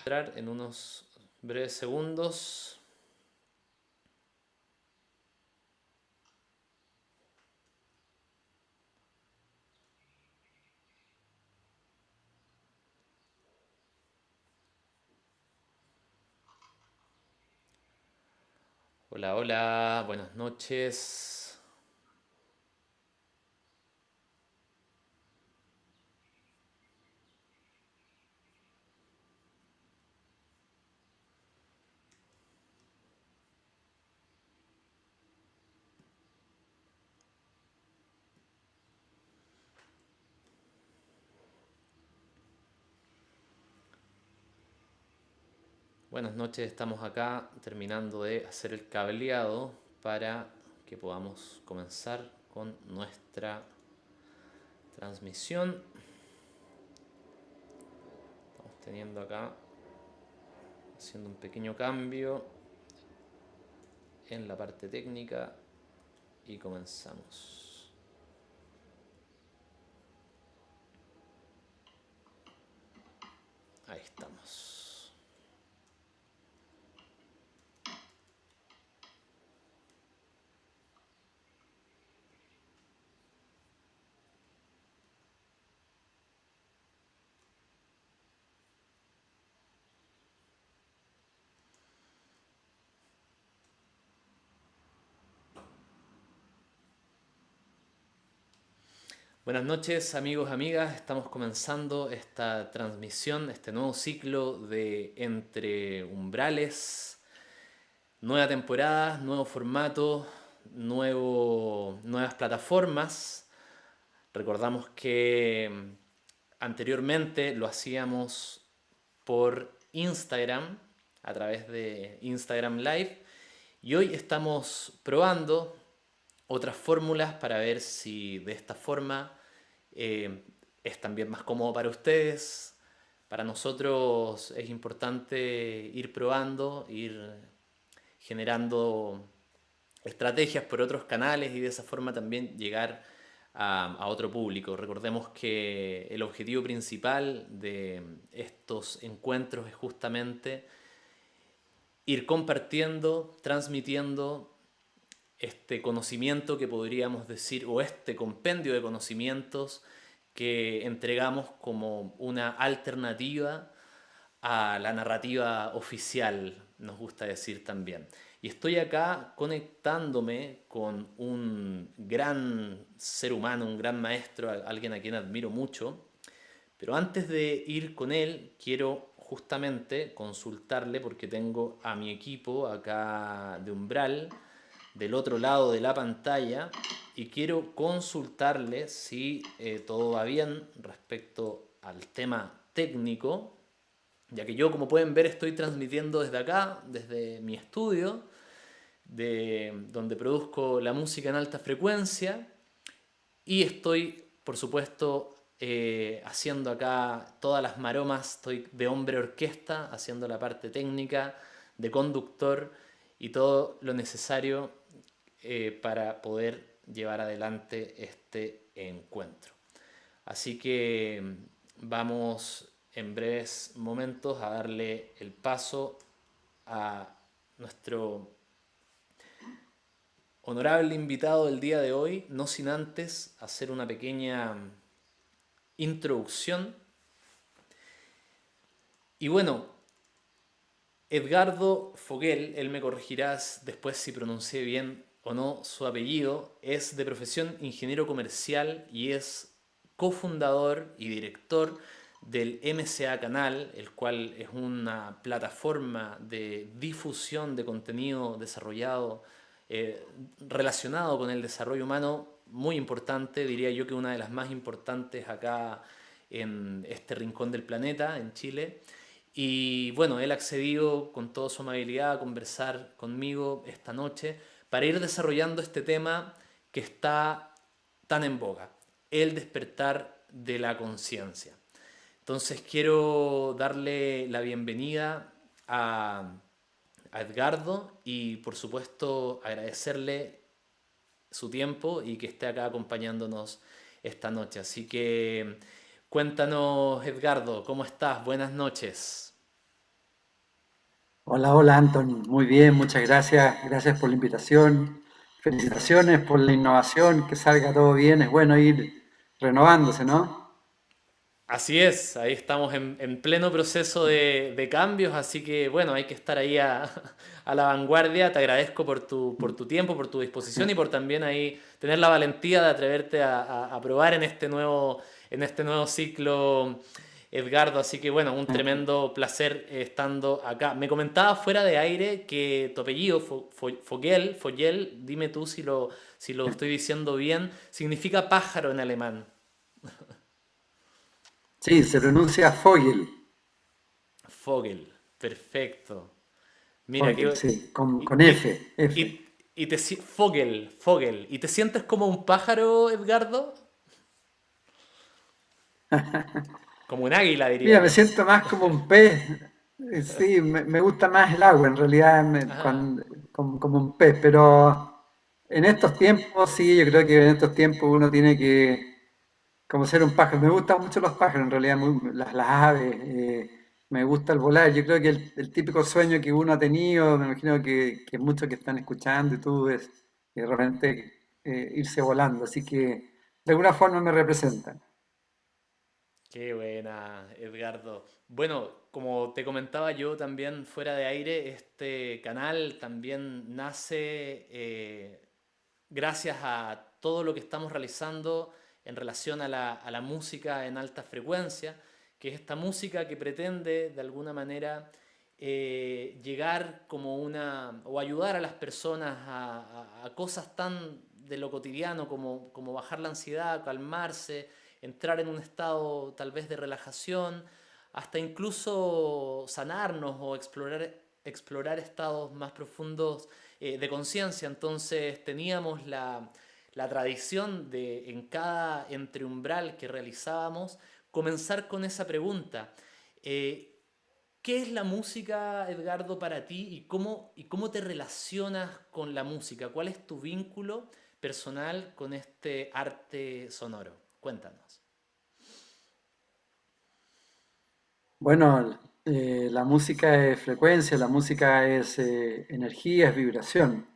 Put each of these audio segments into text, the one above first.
Entrar en unos breves segundos. Hola, hola, buenas noches. Buenas noches, estamos acá terminando de hacer el cableado para que podamos comenzar con nuestra transmisión. Estamos teniendo acá, haciendo un pequeño cambio en la parte técnica y comenzamos. Ahí estamos. Buenas noches amigos, amigas, estamos comenzando esta transmisión, este nuevo ciclo de Entre Umbrales, nueva temporada, nuevo formato, nuevas plataformas. Recordamos que anteriormente lo hacíamos por Instagram, a través de Instagram Live, y hoy estamos probando otras fórmulas para ver si de esta forma es también más cómodo para ustedes. Para nosotros es importante ir probando, ir generando estrategias por otros canales y de esa forma también llegar a otro público. Recordemos que el objetivo principal de estos encuentros es justamente ir compartiendo, transmitiendo este conocimiento que podríamos decir, o este compendio de conocimientos que entregamos como una alternativa a la narrativa oficial, nos gusta decir también. Y estoy acá conectándome con un gran ser humano, un gran maestro, alguien a quien admiro mucho. Pero antes de ir con él, quiero justamente consultarle porque tengo a mi equipo acá de Umbral del otro lado de la pantalla y quiero consultarle si todo va bien respecto al tema técnico, ya que yo, como pueden ver, estoy transmitiendo desde acá, desde mi estudio, donde produzco la música en alta frecuencia, y estoy, por supuesto, haciendo acá todas las maromas, estoy de hombre orquesta, haciendo la parte técnica, de conductor y todo lo necesario para poder llevar adelante este encuentro. Así que vamos en breves momentos a darle el paso a nuestro honorable invitado del día de hoy, no sin antes hacer una pequeña introducción. Y bueno, Edgardo Foguel, él me corregirás después si pronuncié bien o no su apellido, es de profesión ingeniero comercial y es cofundador y director del MCA Canal, el cual es una plataforma de difusión de contenido desarrollado relacionado con el desarrollo humano muy importante, diría yo que una de las más importantes acá en este rincón del planeta, en Chile. Y bueno, él ha accedido con toda su amabilidad a conversar conmigo esta noche para ir desarrollando este tema que está tan en boga, el despertar de la conciencia. Entonces quiero darle la bienvenida a Edgardo y por supuesto agradecerle su tiempo y que esté acá acompañándonos esta noche. Así que cuéntanos, Edgardo, ¿cómo estás? Buenas noches. Hola, hola Anton, muy bien, muchas gracias, gracias por la invitación, felicitaciones por la innovación, que salga todo bien, es bueno ir renovándose, ¿no? Así es, ahí estamos en pleno proceso de cambios, así que bueno, hay que estar ahí a la vanguardia. Te agradezco por tu tiempo, por tu disposición y por también ahí tener la valentía de atreverte a probar en este nuevo ciclo, Edgardo. Así que bueno, un tremendo placer estando acá. Me comentaba fuera de aire que tu apellido, Fogel, dime tú si lo estoy diciendo bien, significa pájaro en alemán. Sí, se pronuncia Fogel, Fogel, perfecto. Mira, Fogel, que, sí, con y, F, F. Fogel, Fogel. ¿Y te sientes como un pájaro, Edgardo? Como un águila, diría Mira, me yo. siento más como un pez, sí, me gusta más el agua, en realidad, Ajá. como un pez, pero en estos tiempos, sí, yo creo que en estos tiempos uno tiene que como ser un pájaro. Me gustan mucho los pájaros, en realidad, las aves. Me gusta el volar. Yo creo que el típico sueño que uno ha tenido, me imagino que muchos que están escuchando y tú, es de repente irse volando. Así que de alguna forma me representan. Qué buena, Edgardo. Bueno, como te comentaba yo también fuera de aire, este canal también nace gracias a todo lo que estamos realizando en relación a la música en alta frecuencia, que es esta música que pretende de alguna manera llegar como una, o ayudar a las personas a cosas tan de lo cotidiano como bajar la ansiedad, calmarse, entrar en un estado tal vez de relajación, hasta incluso sanarnos o explorar estados más profundos de conciencia. Entonces teníamos la tradición de en cada entreumbral que realizábamos comenzar con esa pregunta. Eh, ¿Qué es la música, Edgardo, para ti y cómo te relacionas con la música? ¿Cuál es tu vínculo personal con este arte sonoro? Cuéntanos. Bueno, la música es frecuencia, la música es energía, es vibración.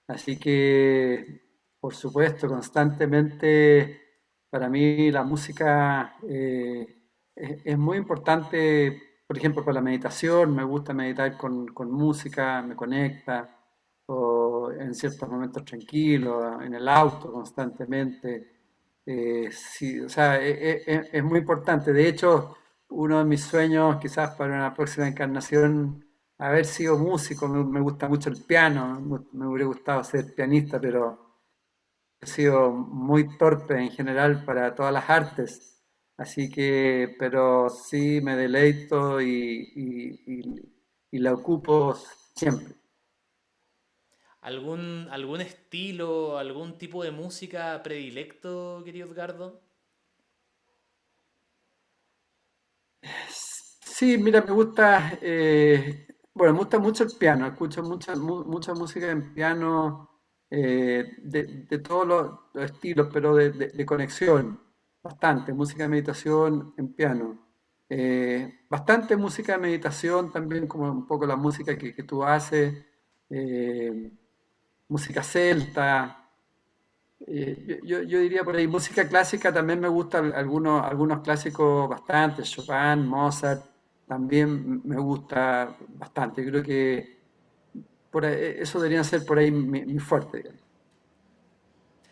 Así que, por supuesto, constantemente para mí la música es muy importante, por ejemplo, para la meditación. Me gusta meditar con música, me conecta, o en ciertos momentos tranquilos, en el auto constantemente. Sí, o sea, es muy importante. De hecho, uno de mis sueños, quizás para una próxima encarnación, haber sido músico. Me gusta mucho el piano, me hubiera gustado ser pianista, pero he sido muy torpe en general para todas las artes. Así que, pero sí me deleito y la ocupo siempre. Algún estilo, algún tipo de música predilecto, querido Edgardo? Sí, mira, me gusta, bueno, me gusta mucho el piano, escucho mucha música en piano, de todos los estilos, pero de conexión, bastante, música de meditación en piano. Bastante música de meditación también, como un poco la música que tú haces, eh, música celta, yo diría por ahí, música clásica también me gusta algunos clásicos bastante, Chopin, Mozart, también me gusta bastante. Yo creo que eso debería ser por ahí mi fuerte, digamos.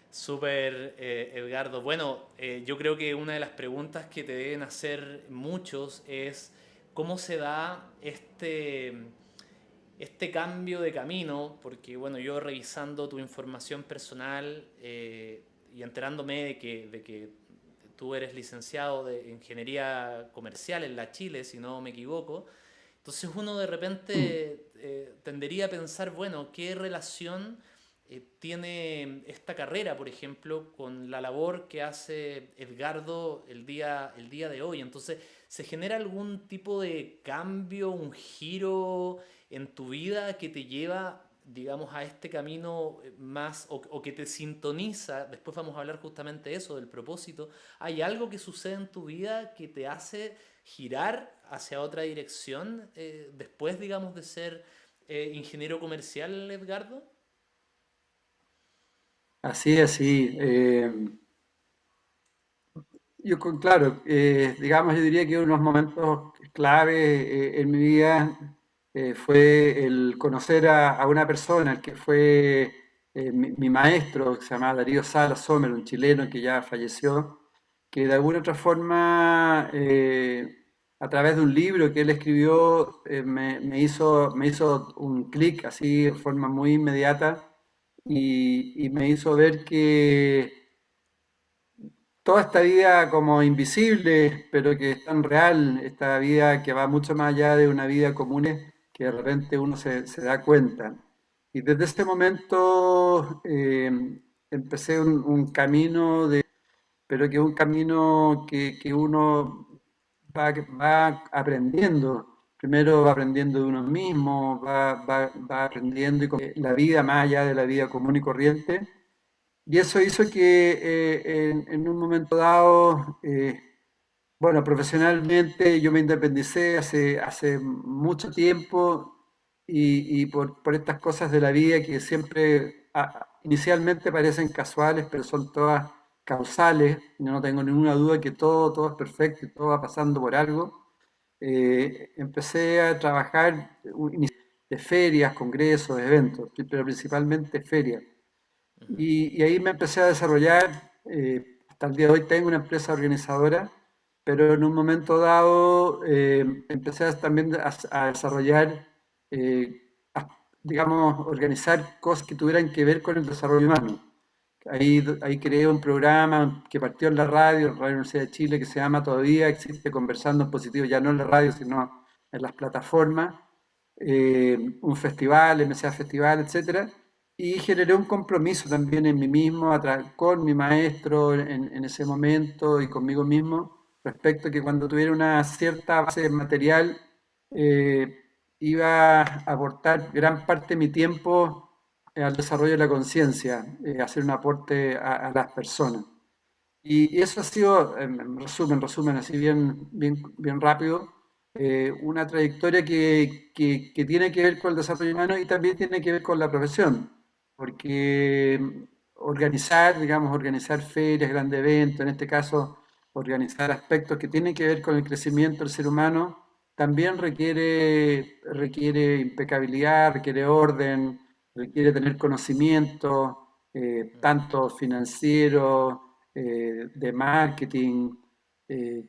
Súper, Edgardo. Bueno, yo creo que una de las preguntas que te deben hacer muchos es cómo se da este cambio de camino, porque bueno, yo revisando tu información personal y enterándome de que tú eres licenciado de ingeniería comercial en la Chile, si no me equivoco, entonces uno de Mm. repente tendería a pensar, bueno, ¿qué relación tiene esta carrera, por ejemplo, con la labor que hace Edgardo el día de hoy? Entonces, ¿se genera algún tipo de cambio, un giro en tu vida que te lleva, digamos, a este camino más o que te sintoniza? Después vamos a hablar justamente de eso, del propósito. ¿Hay algo que sucede en tu vida que te hace girar hacia otra dirección después, digamos, de ser ingeniero comercial, Edgardo? Así es, sí. Claro, digamos, yo diría que unos momentos clave en mi vida fue el conocer a una persona, el que fue mi maestro, que se llamaba Darío Salas Sommer, un chileno que ya falleció, que de alguna otra forma, a través de un libro que él escribió, me hizo un clic así de forma muy inmediata y me hizo ver que toda esta vida como invisible, pero que es tan real, esta vida que va mucho más allá de una vida común, que de repente uno se da cuenta. Y desde ese momento empecé un camino, pero que es un camino que uno va aprendiendo. Primero va aprendiendo de uno mismo, va aprendiendo la vida más allá de la vida común y corriente. Y eso hizo que en un momento dado, bueno, profesionalmente yo me independicé hace mucho tiempo y por estas cosas de la vida que siempre inicialmente parecen casuales, pero son todas causales. Yo no tengo ninguna duda que todo es perfecto y todo va pasando por algo. Empecé a trabajar de ferias, congresos, eventos, pero principalmente ferias. Ujú. Y ahí me empecé a desarrollar, hasta el día de hoy tengo una empresa organizadora, pero en un momento dado empecé también a desarrollar, eh, digamos, organizar cosas que tuvieran que ver con el desarrollo humano. Ahí creé un programa que partió en la radio, en la Universidad de Chile, que se llama Todavía Existe Conversando en Positivo, ya no en la radio, sino en las plataformas, un festival, MCA Festival, etcétera, y generé un compromiso también en mí mismo, con mi maestro en ese momento y conmigo mismo, respecto a que cuando tuviera una cierta base material, eh, iba a aportar gran parte de mi tiempo al desarrollo de la conciencia, hacer un aporte a las personas. Y eso ha sido, resumen, así bien rápido, una trayectoria que tiene que ver con el desarrollo humano y también tiene que ver con la profesión, porque digamos, organizar ferias, grandes eventos, en este caso, organizar aspectos que tienen que ver con el crecimiento del ser humano, también requiere impecabilidad, requiere orden, requiere tener conocimiento, tanto financiero, de marketing, eh,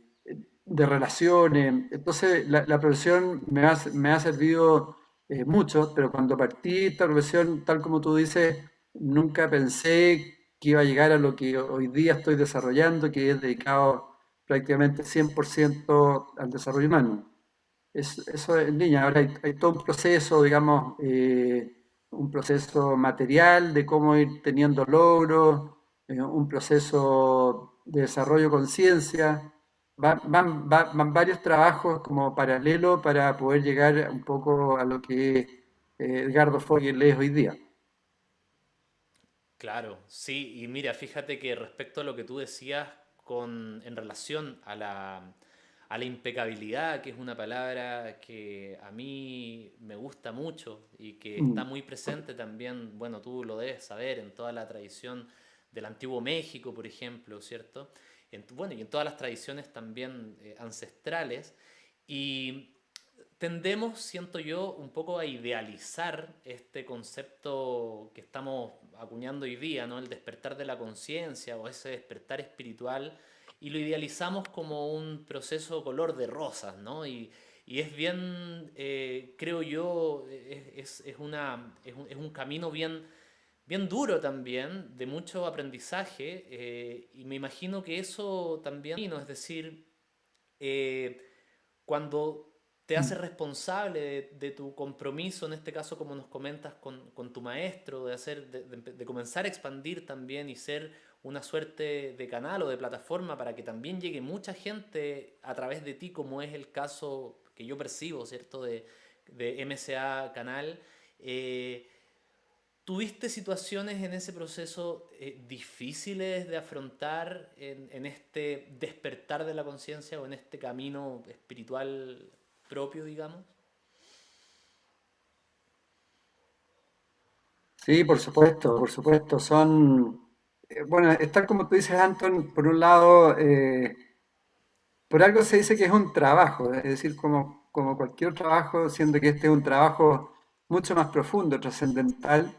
de relaciones. Entonces, la profesión me ha servido mucho, pero cuando partí esta profesión, tal como tú dices, nunca pensé que iba a llegar a lo que hoy día estoy desarrollando, que es dedicado prácticamente 100% al desarrollo humano. Eso en línea. Ahora hay todo un proceso, digamos, un proceso material de cómo ir teniendo logros, un proceso de desarrollo de conciencia. Van varios trabajos como paralelo para poder llegar un poco a lo que Edgardo Fogel es hoy día. Claro, sí, y mira, fíjate que respecto a lo que tú decías en relación a la impecabilidad, que es una palabra que a mí me gusta mucho y que está Mm, muy presente también, bueno, tú lo debes saber, en toda la tradición del antiguo México, por ejemplo, ¿cierto? Bueno, y en todas las tradiciones también ancestrales. Y tendemos, siento yo, un poco a idealizar este concepto que estamos acuñando hoy día, ¿no? El despertar de la conciencia o ese despertar espiritual, y lo idealizamos como un proceso color de rosas, ¿no? Y es bien, creo yo, es un camino bien duro también, de mucho aprendizaje, y me imagino que eso también, ¿no? Es decir, eh, cuando te mm. haces responsable de tu compromiso, en este caso como nos comentas con tu maestro, de comenzar a expandir también y ser una suerte de canal o de plataforma para que también llegue mucha gente a través de ti, como es el caso que yo percibo, ¿cierto? De MCA Canal. eh, ¿Tuviste situaciones en ese proceso difíciles de afrontar en este despertar de la conciencia o en este camino espiritual propio, digamos? Sí, por supuesto, por supuesto. Bueno, es tal como tú dices, Anton, por un lado, por algo se dice que es un trabajo, es decir, como cualquier trabajo, siendo que este es un trabajo mucho más profundo, trascendental,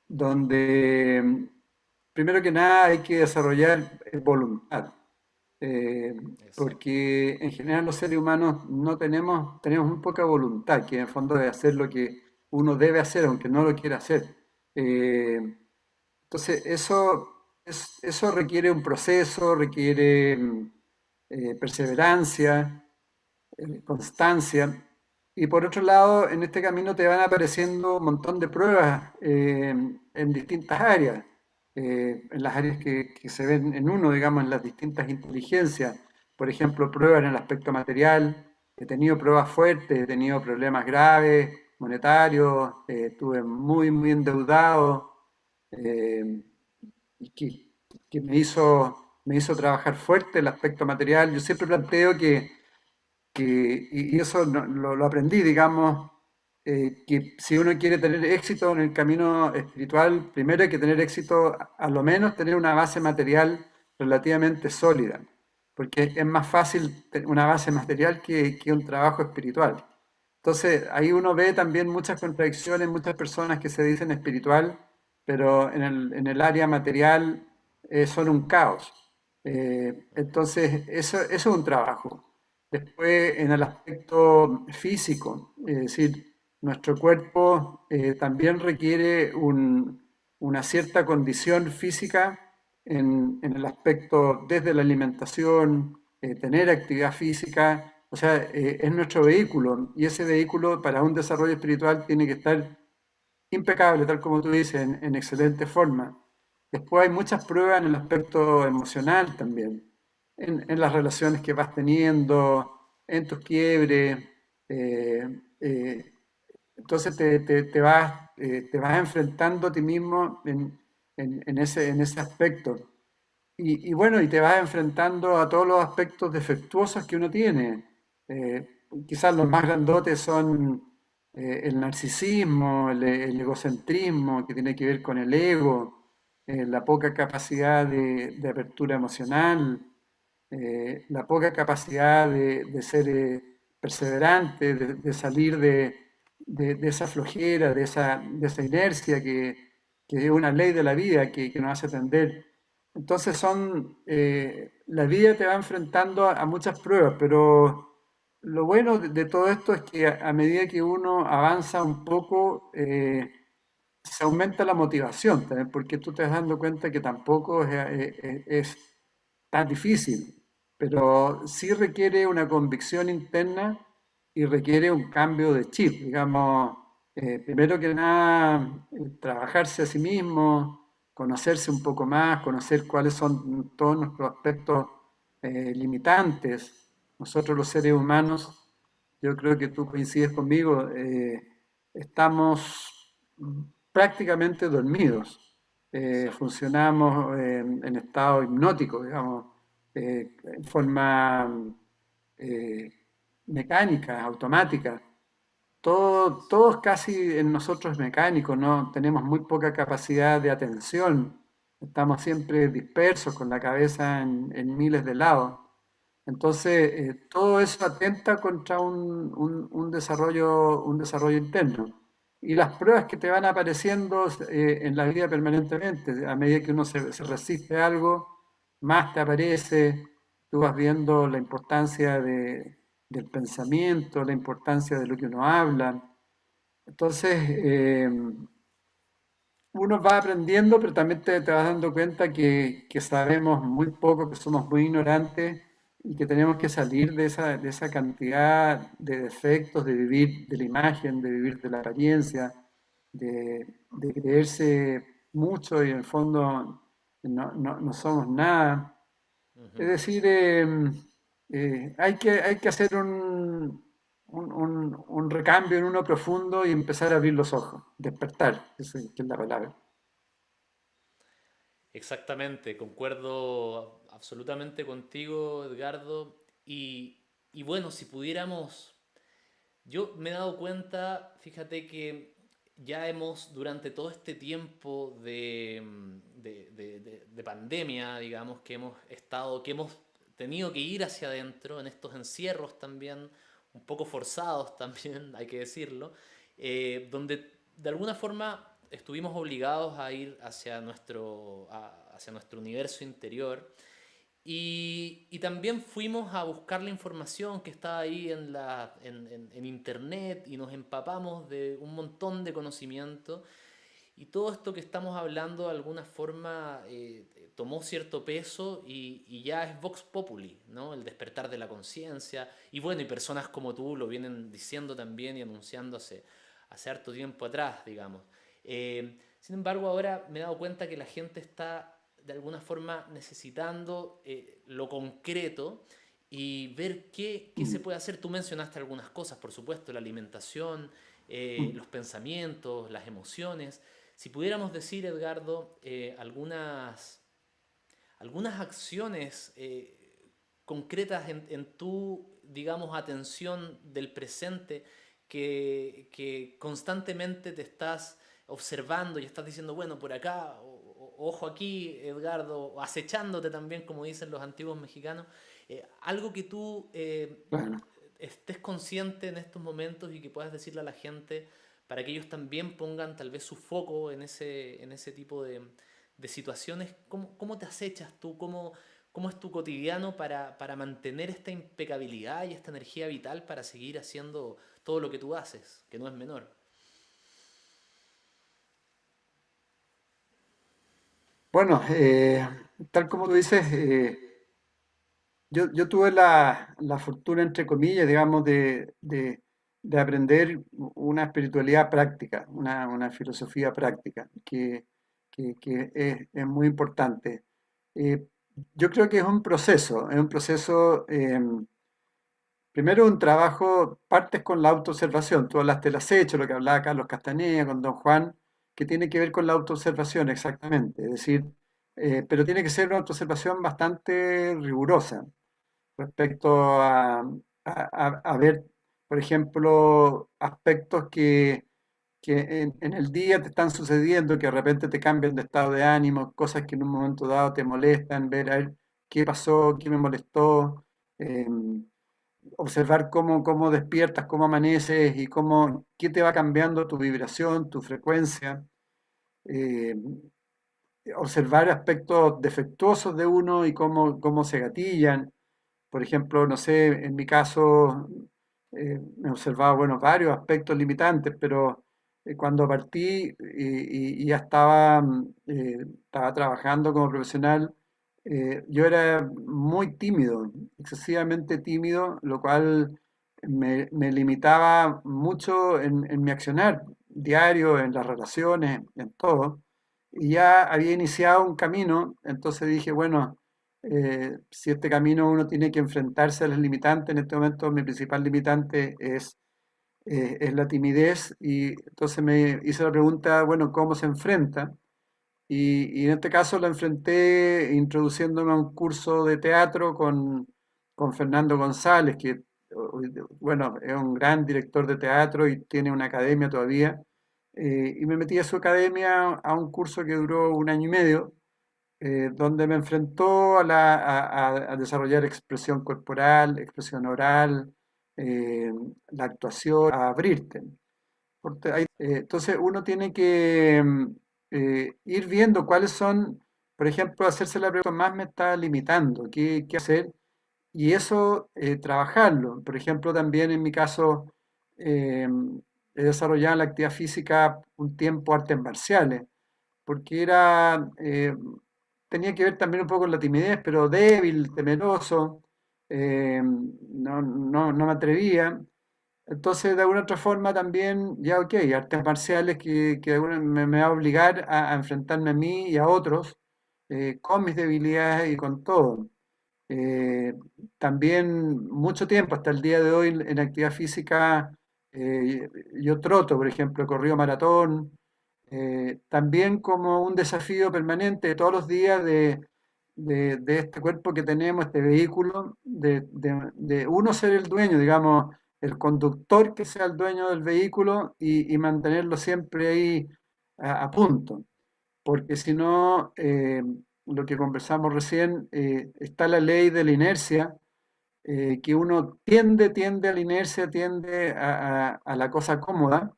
donde primero que nada hay que desarrollar voluntad, eh, Exacto. porque en general los seres humanos no tenemos muy poca voluntad, que en el fondo de hacer lo que uno debe hacer, aunque no lo quiera hacer. Eh, entonces, eso requiere un proceso, requiere perseverancia, constancia. Y por otro lado, en este camino te van apareciendo un montón de pruebas en distintas áreas, en las áreas que se ven en uno, digamos, en las distintas inteligencias. Por ejemplo, pruebas en el aspecto material. He tenido pruebas fuertes, he tenido problemas graves, monetarios, estuve muy, muy endeudado, eh, y que me hizo trabajar fuerte el aspecto material. Yo siempre planteo y eso lo aprendí, digamos, que si uno quiere tener éxito en el camino espiritual, primero hay que tener éxito, a lo menos tener una base material relativamente sólida, porque es más fácil tener una base material que un trabajo espiritual. Entonces, ahí uno ve también muchas contradicciones, muchas personas que se dicen espiritual, pero en el área material son un caos. Entonces, eso es un trabajo. Después, en el aspecto físico, es decir, nuestro cuerpo también requiere una cierta condición física en el aspecto desde la alimentación, tener actividad física, o sea, es nuestro vehículo y ese vehículo para un desarrollo espiritual tiene que estar impecable, tal como tú dices, en excelente forma. Después hay muchas pruebas en el aspecto emocional también, en las relaciones que vas teniendo, en tus quiebres. eh, eh, entonces te vas enfrentando a ti mismo en ese aspecto. Bueno, y te vas enfrentando a todos los aspectos defectuosos que uno tiene. Quizás los más grandotes son el narcisismo, el egocentrismo, que tiene que ver con el ego, la poca capacidad de apertura emocional, la poca capacidad de ser perseverante, de salir de esa flojera, de esa inercia que es una ley de la vida que nos hace tender. Entonces la vida te va enfrentando a muchas pruebas, pero lo bueno de todo esto es que a medida que uno avanza un poco, se aumenta la motivación también, porque tú te vas dando cuenta que tampoco es tan difícil, pero sí requiere una convicción interna y requiere un cambio de chip, digamos, primero que nada, trabajarse a sí mismo, conocerse un poco más, conocer cuáles son todos nuestros aspectos limitantes. Nosotros los seres humanos, yo creo que tú coincides conmigo, estamos prácticamente dormidos. Exacto. Funcionamos en estado hipnótico, digamos, en forma eh, mecánica, automática. Todos casi en nosotros es mecánico, ¿no? Tenemos muy poca capacidad de atención. Estamos siempre dispersos con la cabeza en miles de lados. Entonces, todo eso atenta contra un desarrollo interno. Y las pruebas que te van apareciendo en la vida permanentemente, a medida que uno se resiste a algo, más te aparece, tú vas viendo la importancia del pensamiento, la importancia de lo que uno habla. Entonces, uno va aprendiendo, pero también te vas dando cuenta que sabemos muy poco, que somos muy ignorantes y que tenemos que salir de esa cantidad de defectos, de vivir de la imagen, de vivir de la apariencia, de creerse mucho y en el fondo no somos nada. Es Ujú. decir, hay que hacer un recambio en uno profundo y empezar a abrir los ojos, despertar, que es la palabra. Exactamente, concuerdo absolutamente contigo, Edgardo. Y bueno, si pudiéramos, yo me he dado cuenta, fíjate que ya hemos, durante todo este tiempo de pandemia, digamos, que hemos estado, que hemos tenido que ir hacia adentro en estos encierros también, un poco forzados también, hay que decirlo, donde de alguna forma estuvimos obligados a ir hacia nuestro universo interior y también fuimos a buscar la información que estaba ahí en internet y nos empapamos de un montón de conocimiento. Y todo esto que estamos hablando de alguna forma tomó cierto peso y ya es Vox Populi, ¿no? El despertar de la conciencia. Y bueno, y personas como tú lo vienen diciendo también y anunciando hace harto tiempo atrás, digamos. Sin embargo, ahora me he dado cuenta que la gente está de alguna forma necesitando lo concreto y ver qué se Mm, puede hacer. Tú mencionaste algunas cosas, por supuesto, la alimentación, mm. los pensamientos, las emociones. Si pudiéramos decir, Edgardo, algunas acciones concretas en tu, digamos, atención del presente que constantemente te estás observando y estás diciendo, bueno, por acá, ojo aquí, Edgardo, o acechándote también, como dicen los antiguos mexicanos, algo que tú Bueno, estés consciente en estos momentos y que puedas decirle a la gente para que ellos también pongan tal vez su foco en ese tipo de situaciones. ¿Cómo te acechas tú? ¿Cómo es tu cotidiano para mantener esta impecabilidad y esta energía vital para seguir haciendo todo lo que tú haces, que no es menor? bueno, tal como tú dices, yo tuve la fortuna, entre comillas, digamos, de aprender una espiritualidad práctica, una filosofía práctica, que es muy importante. Eh, yo creo que es un proceso, primero un trabajo, partes con la autoobservación, tú hablaste del acecho, lo que hablaba Carlos Castaneda con Don Juan, que tiene que ver con la autoobservación, exactamente, es decir, pero tiene que ser una autoobservación bastante rigurosa respecto a ver, por ejemplo, aspectos que en el día te están sucediendo, que de repente te cambian de estado de ánimo, cosas que en un momento dado te molestan, ver a ver qué pasó, qué me molestó, eh, observar cómo despiertas, cómo amaneces y qué te va cambiando tu vibración, tu frecuencia. eh, Observar aspectos defectuosos de uno y cómo se gatillan. Por ejemplo, no sé, en mi caso me observaba, bueno, varios aspectos limitantes, pero cuando partí y ya estaba trabajando como profesional, yo era muy tímido, excesivamente tímido, lo cual me limitaba mucho en mi accionar diario, en las relaciones, en todo. Y ya había iniciado un camino, entonces dije, bueno, si este camino uno tiene que enfrentarse a las limitantes, en este momento mi principal limitante es la timidez y entonces me hice la pregunta, bueno, ¿cómo se enfrenta? Y en este caso lo enfrenté introduciéndome a un curso de teatro con Fernando González, que, bueno, es un gran director de teatro y tiene una academia todavía. Y me metí a su academia a un curso que duró un año y medio, donde me enfrentó a desarrollar expresión corporal, expresión oral, la actuación, a abrirte. Entonces uno tiene que ir viendo cuáles son, por ejemplo, hacerse la pregunta, más me está limitando, qué hacer, y eso trabajarlo. Por ejemplo, también en mi caso eh, he desarrollado en la actividad física un tiempo artes marciales porque tenía que ver también un poco con la timidez, pero débil, temeroso, no me atrevía. Entonces, de alguna otra forma también, ya ok, artes marciales que me va a obligar a enfrentarme a mí y a otros con mis debilidades y con todo. Eh, También mucho tiempo, hasta el día de hoy, en actividad física, yo troto, por ejemplo, he corrido maratón, también como un desafío permanente de todos los días de este cuerpo que tenemos, este vehículo, de uno ser el dueño, digamos, el conductor que sea el dueño del vehículo y mantenerlo siempre ahí a punto, porque si no, lo que conversamos recién, está la ley de la inercia, que uno tiende a la inercia, tiende a la cosa cómoda,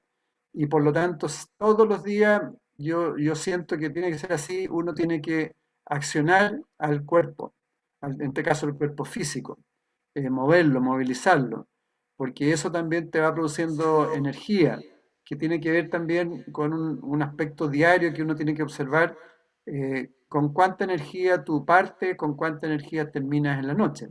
y por lo tanto todos los días yo siento que tiene que ser así, uno tiene que accionar al cuerpo, en este caso el cuerpo físico, moverlo, movilizarlo, porque eso también te va produciendo energía, que tiene que ver también con un aspecto diario que uno tiene que observar, con cuánta energía tú partes, con cuánta energía terminas en la noche.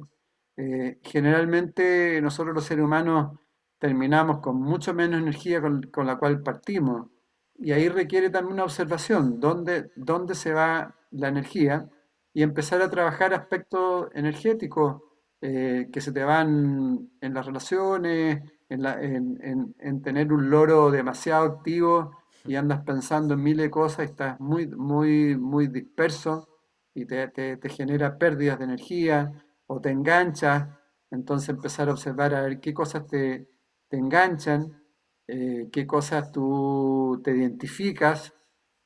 Generalmente nosotros los seres humanos terminamos con mucho menos energía con la cual partimos. Y ahí Claro. requiere también una observación, dónde se va la energía y empezar a trabajar aspectos energéticos, que se te van en las relaciones, en tener un loro demasiado activo y andas pensando en miles de cosas y estás muy disperso y te genera pérdidas de energía o te enganchas, entonces empezar a observar a ver qué cosas te enganchan, qué cosas tú te identificas,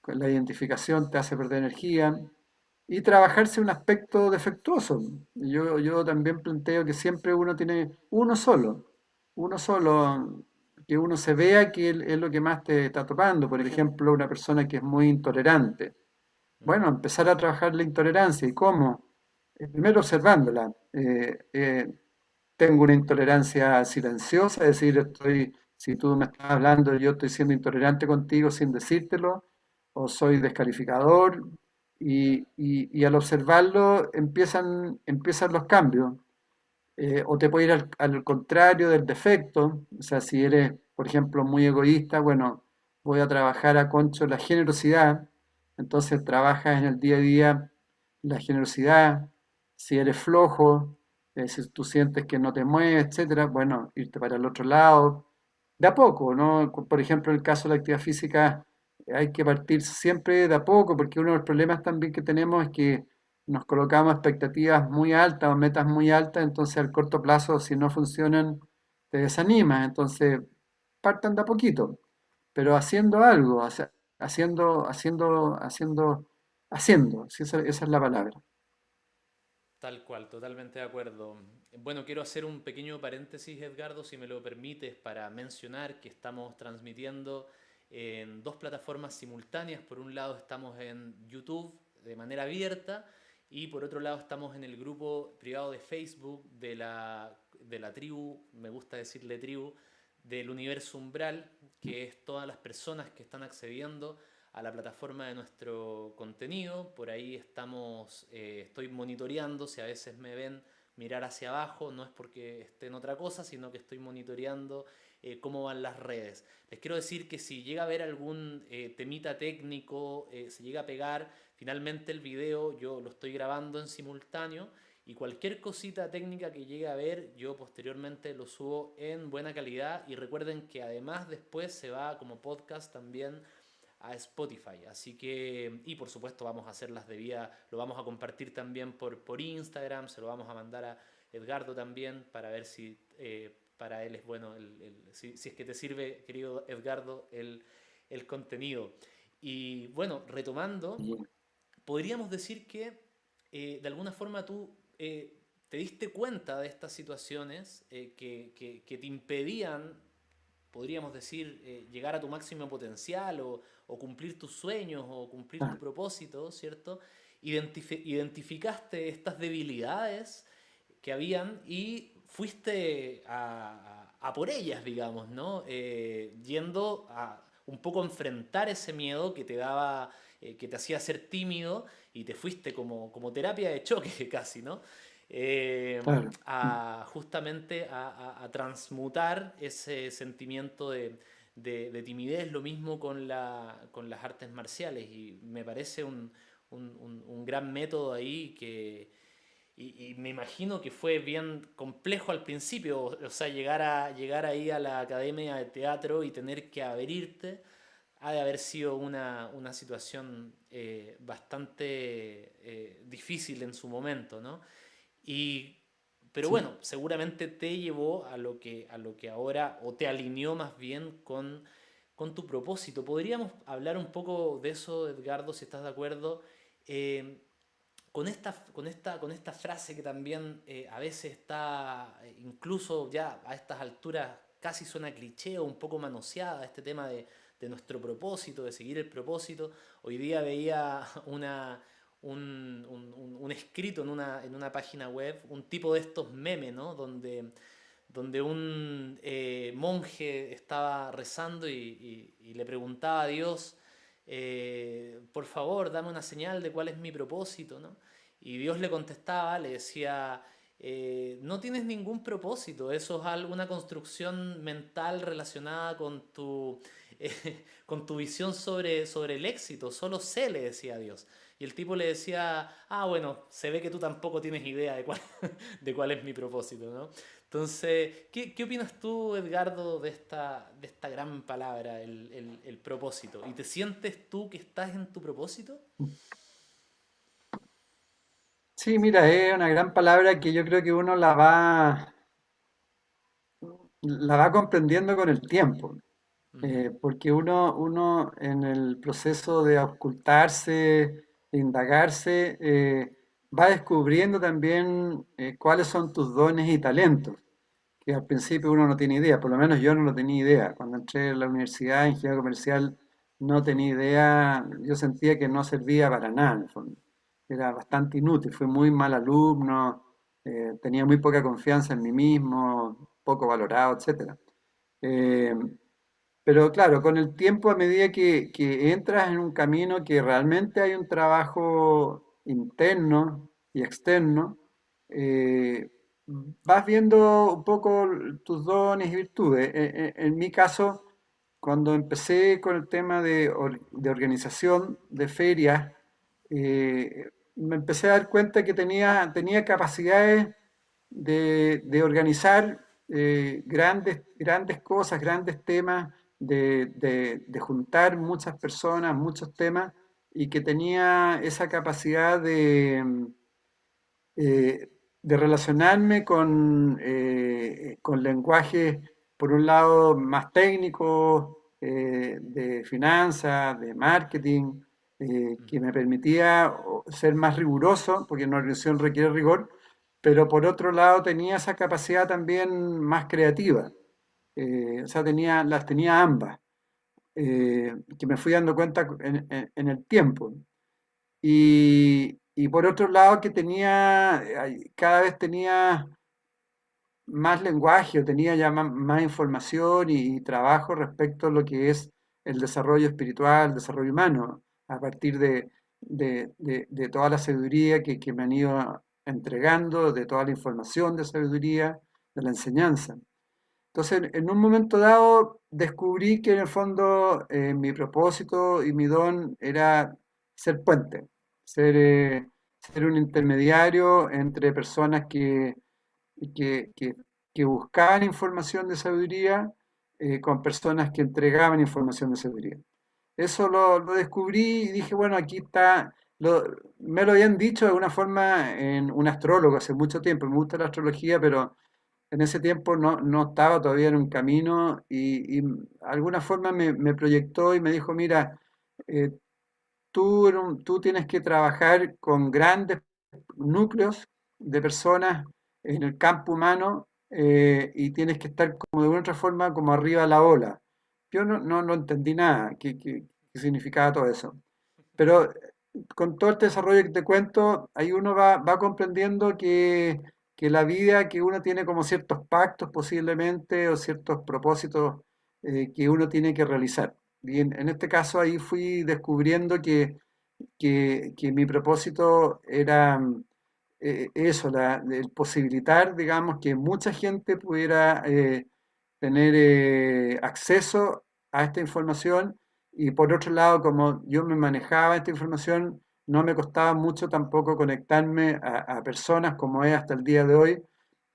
la identificación te hace perder energía y trabajarse un aspecto defectuoso. Yo también planteo que siempre uno tiene uno solo, que uno se vea que es lo que más te está topando. Por ejemplo, una persona que es muy intolerante. Bueno, Ujú. empezar a trabajar la intolerancia. ¿Y cómo? Primero observándola. Tengo una intolerancia silenciosa, es decir, si tú me estás hablando, yo estoy siendo intolerante contigo sin decírtelo, o soy descalificador, y al observarlo empiezan los cambios. O te puede ir al contrario del defecto, o sea, si eres, por ejemplo, muy egoísta, bueno, voy a trabajar a concho la generosidad, entonces trabajas en el día a día la generosidad. Si eres flojo, si tú sientes que no te mueves, etcétera, bueno, irte para el otro lado, de a poco, ¿no? Por ejemplo, en el caso de la actividad física, hay que partir siempre de a poco, porque uno de los problemas también que tenemos es que nos colocamos expectativas muy altas o metas muy altas, entonces al corto plazo, si no funcionan, te desanimas. Entonces, partan de a poquito, pero haciendo algo, haciendo, si esa es la palabra. Tal cual, totalmente de acuerdo. Bueno, quiero hacer un pequeño paréntesis, Edgardo, si me lo permites, para mencionar que estamos transmitiendo en dos plataformas simultáneas. Por un lado estamos en YouTube de manera abierta y por otro lado estamos en el grupo privado de Facebook de la tribu, me gusta decirle tribu, del universo umbral, que es todas las personas que están accediendo a la plataforma de nuestro contenido. Por ahí estoy monitoreando, si a veces me ven mirar hacia abajo, no es porque esté en otra cosa, sino que estoy monitoreando cómo van las redes. Les quiero decir que si llega a haber algún temita técnico, se llega a pegar, finalmente el video yo lo estoy grabando en simultáneo y cualquier cosita técnica que llegue a ver, yo posteriormente lo subo en buena calidad y recuerden que además después se va como podcast también a Spotify. Así que, y por supuesto vamos a hacer las debidas, lo vamos a compartir también por Instagram, se lo vamos a mandar a Edgardo también para ver si para él es bueno, si es que te sirve, querido Edgardo, el contenido. Y bueno, retomando, podríamos decir que de alguna forma tú te diste cuenta de estas situaciones que te impedían, podríamos decir, llegar a tu máximo potencial o cumplir tus sueños o cumplir tu Ah, propósito, ¿cierto? Identificaste estas debilidades que habían y fuiste a por ellas, digamos, ¿no? Yendo a un poco enfrentar ese miedo que te daba, que te hacía ser tímido y te fuiste como terapia de choque casi, ¿no? claro. Justamente a transmutar ese sentimiento de timidez, lo mismo con las artes marciales y me parece un gran método ahí y me imagino que fue bien complejo al principio, o sea, llegar ahí a la academia de teatro y tener que abrirte, ha de haber sido una situación bastante difícil en su momento, ¿no? Y, pero Sí. bueno, seguramente te llevó a lo que ahora, o te alineó más bien con tu propósito. ¿Podríamos hablar un poco de eso, Edgardo, si estás de acuerdo? Eh, con esta frase que también a veces está, incluso ya a estas alturas, casi suena cliché o un poco manoseada, este tema de nuestro propósito, de seguir el propósito. Hoy día veía un escrito en una página web, un tipo de estos memes, ¿no? Donde un monje estaba rezando y le preguntaba a Dios, por favor, dame una señal de cuál es mi propósito, ¿no? Y Dios le contestaba, le decía, no tienes ningún propósito, eso es una construcción mental relacionada con tu visión sobre el éxito, solo sé, le decía Dios. Y el tipo le decía, ah, bueno, se ve que tú tampoco tienes idea de cuál es mi propósito, ¿no? Entonces, qué opinas tú, Edgardo, de esta gran palabra, el propósito? ¿Y te sientes tú que estás en tu propósito? Sí, mira, es una gran palabra que yo creo que uno la va comprendiendo con el tiempo. Ujú, Porque uno en el proceso de ocultarse, de indagarse, va descubriendo también cuáles son tus dones y talentos, que al principio uno no tiene idea, por lo menos yo no lo tenía idea. Cuando entré a la universidad de ingeniería comercial no tenía idea, yo sentía que no servía para nada, en el fondo. Era bastante inútil, fui muy mal alumno, tenía muy poca confianza en mí mismo, poco valorado, etcétera. Eh, pero claro, con el tiempo, a medida que entras en un camino que realmente hay un trabajo interno y externo, eh, vas viendo un poco tus dones y virtudes. En mi caso, cuando empecé con el tema de organización de ferias, me empecé a dar cuenta que tenía capacidades de organizar grandes cosas, grandes temas, de juntar muchas personas, muchos temas, y que tenía esa capacidad eh, de relacionarme con lenguajes, por un lado, más técnicos, de finanzas, de marketing, que ujú. me permitía ser más riguroso, porque una organización requiere rigor, pero por otro lado tenía esa capacidad también más creativa. O sea, las tenía ambas, que me fui dando cuenta en el tiempo. Y por otro lado que cada vez tenía más lenguaje, o tenía ya más información y trabajo respecto a lo que es el desarrollo espiritual, el desarrollo humano, a partir de toda la sabiduría que me han ido entregando, de toda la información de sabiduría, de la enseñanza. Entonces, en un momento dado, descubrí que en el fondo mi propósito y mi don era ser puente, ser un intermediario entre personas que, que- que buscaban información de sabiduría con personas que entregaban información de sabiduría. Eso lo descubrí y dije, bueno, aquí está, me lo habían dicho de alguna forma en un astrólogo hace mucho tiempo, me gusta la astrología, pero en ese tiempo no estaba todavía en un camino y de alguna forma me proyectó y me dijo, mira, eh, tú tienes que trabajar con grandes núcleos de personas en el campo humano y tienes que estar como de una otra forma como arriba de la ola. Yo no entendí nada, qué significaba todo eso. Pero con todo este desarrollo que te cuento, ahí uno va comprendiendo que la vida, que uno tiene como ciertos pactos posiblemente o ciertos propósitos que uno tiene que realizar. Y en este caso ahí fui descubriendo que mi propósito era eso, el posibilitar, digamos, que mucha gente pudiera tener acceso a esta información y por otro lado, como yo me manejaba esta información, no me costaba mucho tampoco conectarme a personas como es hasta el día de hoy,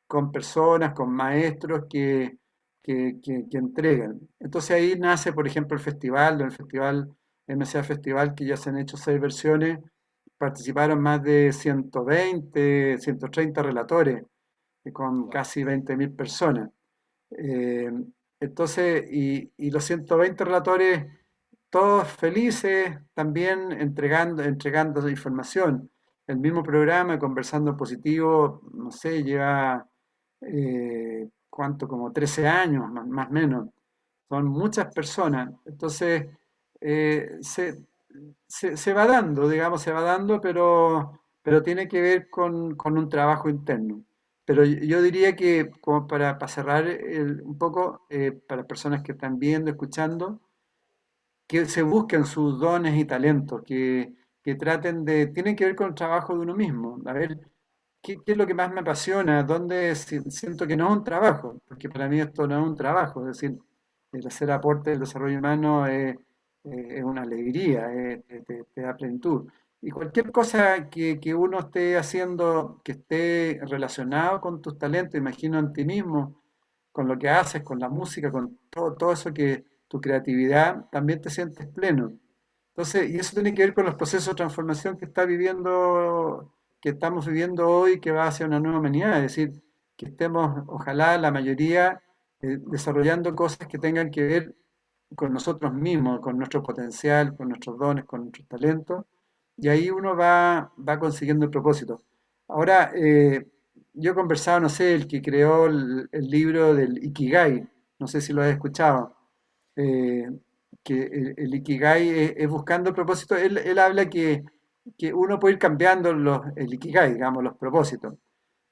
con personas, con maestros que entregan. Entonces ahí nace, por ejemplo, el festival, del festival MCA Festival, que ya se han hecho 6 versiones, participaron más de 120, 130 relatores, con Wow. casi 20.000 personas. Eh, entonces, y los 120 relatores, todos felices, también entregando información. El mismo programa, Conversando Positivo, no sé, lleva, ¿cuánto? Como 13 años, más o menos. Son muchas personas. Entonces, eh, se, se va dando, digamos, se va dando, pero tiene que ver con un trabajo interno. Pero yo diría que, como para cerrar un poco, para personas que están viendo, escuchando, que se busquen sus dones y talentos, que traten tienen que ver con el trabajo de uno mismo. A ver, ¿qué es lo que más me apasiona? ¿Dónde siento que no es un trabajo? Porque para mí esto no es un trabajo, es decir, el hacer aporte del desarrollo humano es una alegría, te da plenitud. Y cualquier cosa que uno esté haciendo que esté relacionado con tus talentos, imagino en ti mismo, con lo que haces, con la música, con todo eso que tu creatividad, también te sientes pleno. Entonces, y eso tiene que ver con los procesos de transformación que estamos viviendo hoy, que va hacia una nueva humanidad, es decir, que estemos, ojalá la mayoría, desarrollando cosas que tengan que ver con nosotros mismos, con nuestro potencial, con nuestros dones, con nuestros talentos, y ahí uno va consiguiendo el propósito. Ahora, yo he conversado, no sé, el que creó el libro del Ikigai, no sé si lo has escuchado, eh, que el Ikigai es buscando el propósito. Él habla que uno puede ir cambiando el Ikigai, digamos, los propósitos.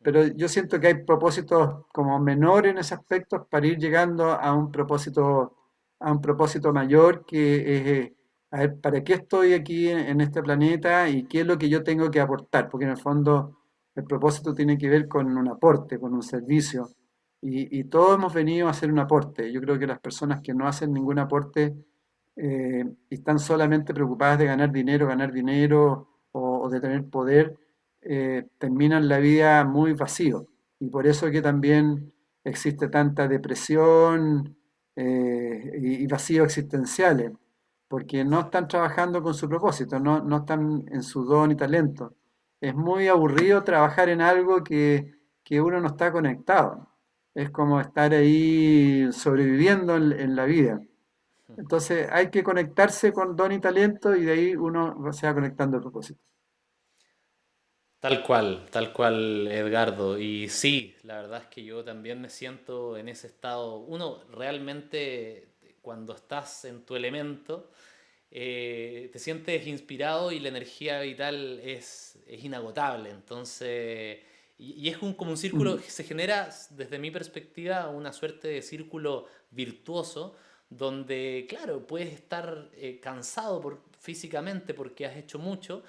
Pero yo siento que hay propósitos como menores en ese aspecto para ir llegando a un propósito mayor que es, a ver, ¿para qué estoy aquí en este planeta y qué es lo que yo tengo que aportar? Porque en el fondo el propósito tiene que ver con un aporte, con un servicio. Y todos hemos venido a hacer un aporte. Yo creo que las personas que no hacen ningún aporte y están solamente preocupadas de ganar dinero o de tener poder, terminan la vida muy vacío. Y por eso que también existe tanta depresión y vacíos existenciales, porque no están trabajando con su propósito, no están en su don y talento. Es muy aburrido trabajar en algo que uno no está conectado. Es como estar ahí sobreviviendo en la vida. Entonces hay que conectarse con don y talento y de ahí uno se va conectando a propósito. Tal cual, Edgardo. Y sí, la verdad es que yo también me siento en ese estado. Uno realmente, cuando estás en tu elemento, te sientes inspirado y la energía vital es inagotable. Entonces, y es como un círculo Mm. que se genera, desde mi perspectiva, una suerte de círculo virtuoso, donde, claro, puedes estar cansado físicamente porque has hecho mucho.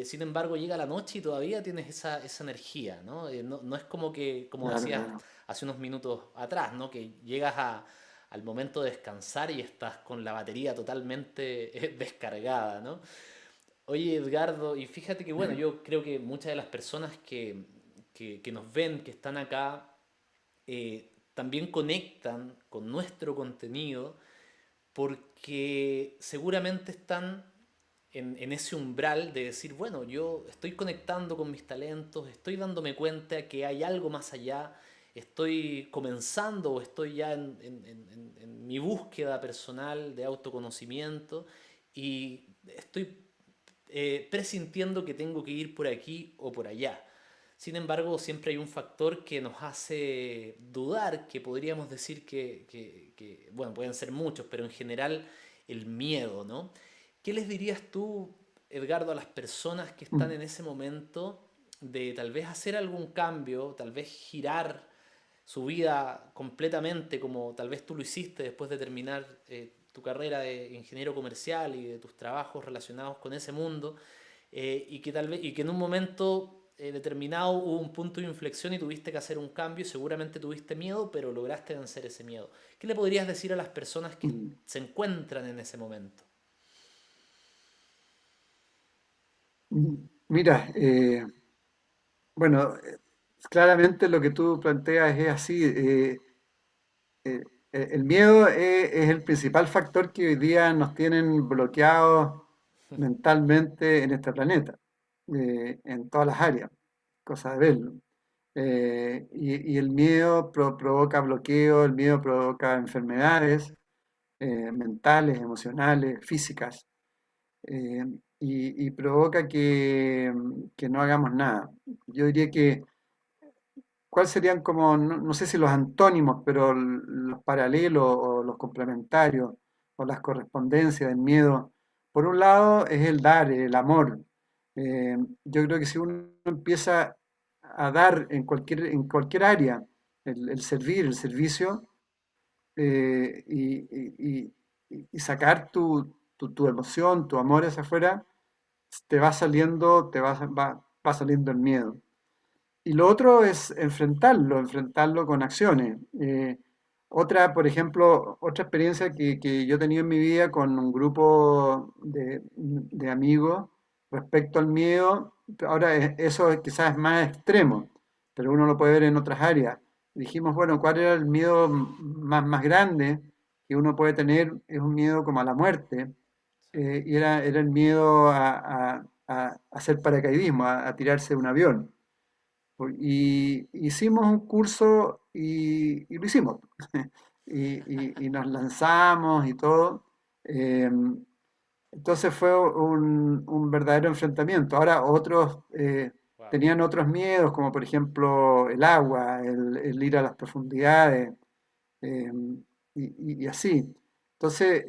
Sin embargo, llega la noche y todavía tienes esa energía, ¿no? No es como que, como Claro, decías claro. hace unos minutos atrás, ¿no? Que llegas al momento de descansar y estás con la batería totalmente descargada, ¿no? Oye, Edgardo, y fíjate que, bueno, yo creo que muchas de las personas que nos ven, que están acá, también conectan con nuestro contenido porque seguramente están en ese umbral de decir, bueno, yo estoy conectando con mis talentos, estoy dándome cuenta que hay algo más allá, estoy comenzando o estoy ya en mi búsqueda personal de autoconocimiento y estoy presintiendo que tengo que ir por aquí o por allá. Sin embargo, siempre hay un factor que nos hace dudar, que podríamos decir bueno, pueden ser muchos, pero en general el miedo, ¿no? ¿Qué les dirías tú, Edgardo, a las personas que están Mm. en ese momento de tal vez hacer algún cambio, tal vez girar su vida completamente como tal vez tú lo hiciste después de terminar tu carrera de ingeniero comercial y de tus trabajos relacionados con ese mundo, y que tal vez y que en un momento determinado hubo un punto de inflexión y tuviste que hacer un cambio y seguramente tuviste miedo, pero lograste vencer ese miedo? ¿Qué le podrías decir a las personas que Mm. se encuentran en ese momento? Mira, bueno, claramente lo que tú planteas es así. El miedo es el principal factor que hoy día nos tienen bloqueados mentalmente en este planeta, en todas las áreas, cosa de verlo. Y el miedo provoca bloqueo, el miedo provoca enfermedades mentales, emocionales, físicas, eh, y provoca que no hagamos nada. Yo diría que ¿cuáles serían como, no sé si los antónimos, pero los paralelos o los complementarios o las correspondencias del miedo? Por un lado es el dar, el amor. Yo creo que si uno empieza a dar en cualquier área, el servir, el servicio, y sacar tu emoción, tu amor hacia afuera, te va saliendo, va saliendo el miedo. Y lo otro es enfrentarlo con acciones. Otra, por ejemplo, otra experiencia que yo he tenido en mi vida con un grupo de amigos respecto al miedo, ahora eso quizás es más extremo, pero uno lo puede ver en otras áreas. Dijimos, bueno, ¿cuál era el miedo más grande que uno puede tener? Es un miedo como a la muerte, y era el miedo a hacer paracaidismo, a tirarse de un avión. Y hicimos un curso y lo hicimos. Y nos lanzamos y todo. Eh, entonces fue un verdadero enfrentamiento. Ahora otros Wow. tenían otros miedos, como por ejemplo el agua, el ir a las profundidades, eh, y así. Entonces,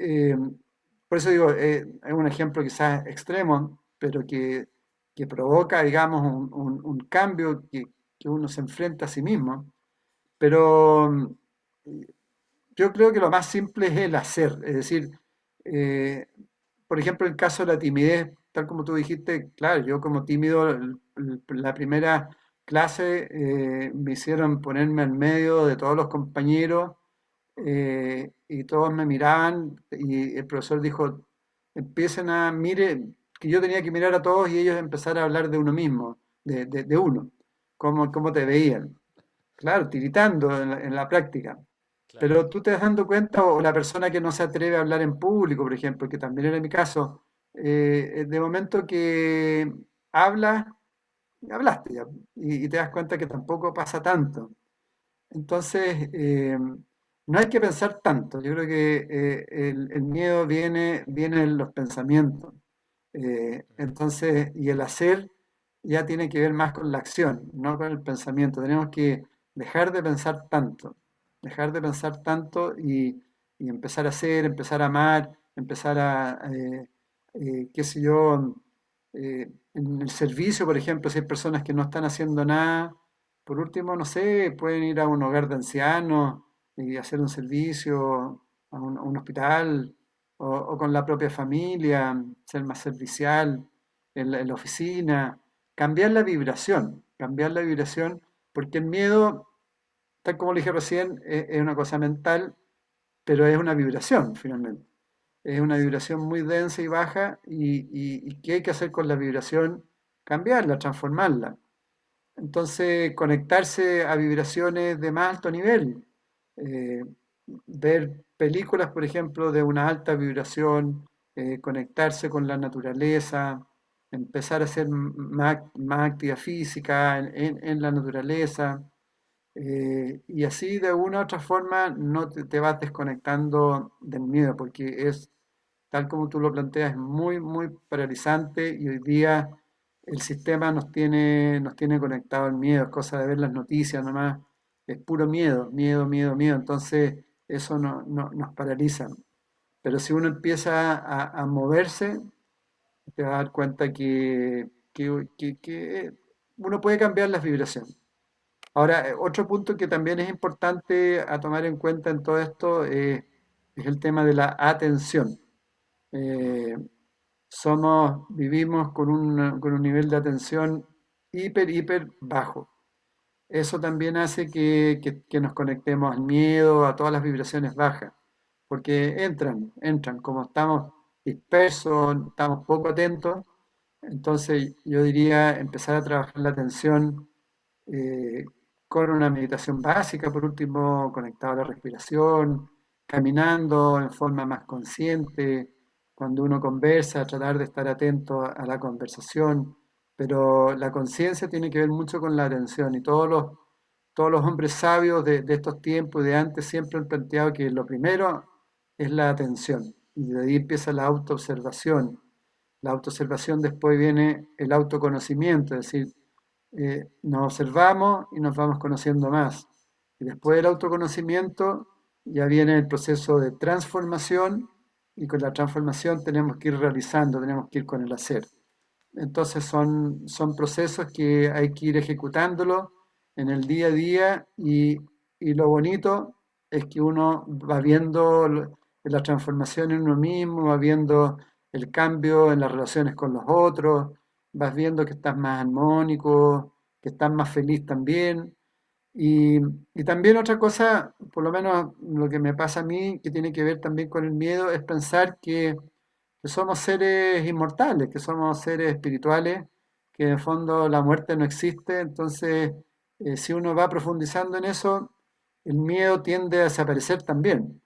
por eso digo, es un ejemplo quizás extremo, pero que provoca, digamos, un cambio que uno se enfrenta a sí mismo. Pero yo creo que lo más simple es el hacer, es decir, eh, por ejemplo, el caso de la timidez, tal como tú dijiste, claro, yo como tímido, la primera clase me hicieron ponerme en medio de todos los compañeros, y todos me miraban y el profesor dijo, empiecen mire, que yo tenía que mirar a todos y ellos empezar a hablar de uno mismo, de uno, cómo te veían. Claro, tiritando en la práctica. Claro. Pero tú te vas dando cuenta, o la persona que no se atreve a hablar en público, por ejemplo, que también era mi caso, de momento que hablas, hablaste ya, y te das cuenta que tampoco pasa tanto. Entonces, no hay que pensar tanto. Yo creo que el miedo viene en los pensamientos. Entonces, y el hacer ya tiene que ver más con la acción, no con el pensamiento. Tenemos que dejar de pensar tanto, dejar de pensar tanto y empezar a hacer, empezar a amar, empezar qué sé yo, en el servicio, por ejemplo, si hay personas que no están haciendo nada, por último, no sé, pueden ir a un hogar de ancianos y hacer un servicio, a un hospital, o con la propia familia, ser más servicial en la oficina, cambiar la vibración, porque el miedo, tal como le dije recién, es una cosa mental, pero es una vibración finalmente. Es una Sí. vibración muy densa y baja, y ¿qué hay que hacer con la vibración? Cambiarla, transformarla. Entonces, conectarse a vibraciones de más alto nivel, eh, ver películas, por ejemplo, de una alta vibración, conectarse con la naturaleza, empezar a hacer más actividad física en la naturaleza, y así de una u otra forma no te vas desconectando del miedo, porque es, tal como tú lo planteas, es muy paralizante, y hoy día el sistema nos tiene conectado al miedo, es cosa de ver las noticias nomás, es puro miedo, miedo, miedo, miedo, entonces eso nos paraliza. Pero si uno empieza a moverse, te vas a dar cuenta que uno puede cambiar las vibraciones. Ahora, otro punto que también es importante a tomar en cuenta en todo esto, es el tema de la atención. Eh, vivimos con un nivel de atención hiper bajo. Eso también hace que nos conectemos al miedo, a todas las vibraciones bajas, porque entran, como estamos dispersos, estamos poco atentos, Entonces yo diría empezar a trabajar la atención eh, con una meditación básica, por último, conectado a la respiración, caminando en forma más consciente, cuando uno conversa, tratar de estar atento a la conversación, pero la conciencia tiene que ver mucho con la atención y todos los hombres sabios de estos tiempos y de antes siempre han planteado que lo primero es la atención y de ahí empieza la autoobservación. La autoobservación después viene el autoconocimiento, es decir, nos observamos y nos vamos conociendo más. Y después del autoconocimiento ya viene el proceso de transformación y con la transformación tenemos que ir realizando, tenemos que ir con el hacer. Entonces son procesos que hay que ir ejecutándolo en el día a día y lo bonito es que uno va viendo la transformación en uno mismo, va viendo el cambio en las relaciones con los otros, vas viendo que estás más armónico, que estás más feliz también. Y, y también otra cosa, por lo menos lo que me pasa a mí, que tiene que ver también con el miedo, es pensar que somos seres inmortales, que somos seres espirituales, que en el fondo la muerte no existe. Entonces, si uno va profundizando en eso, el miedo tiende a desaparecer también,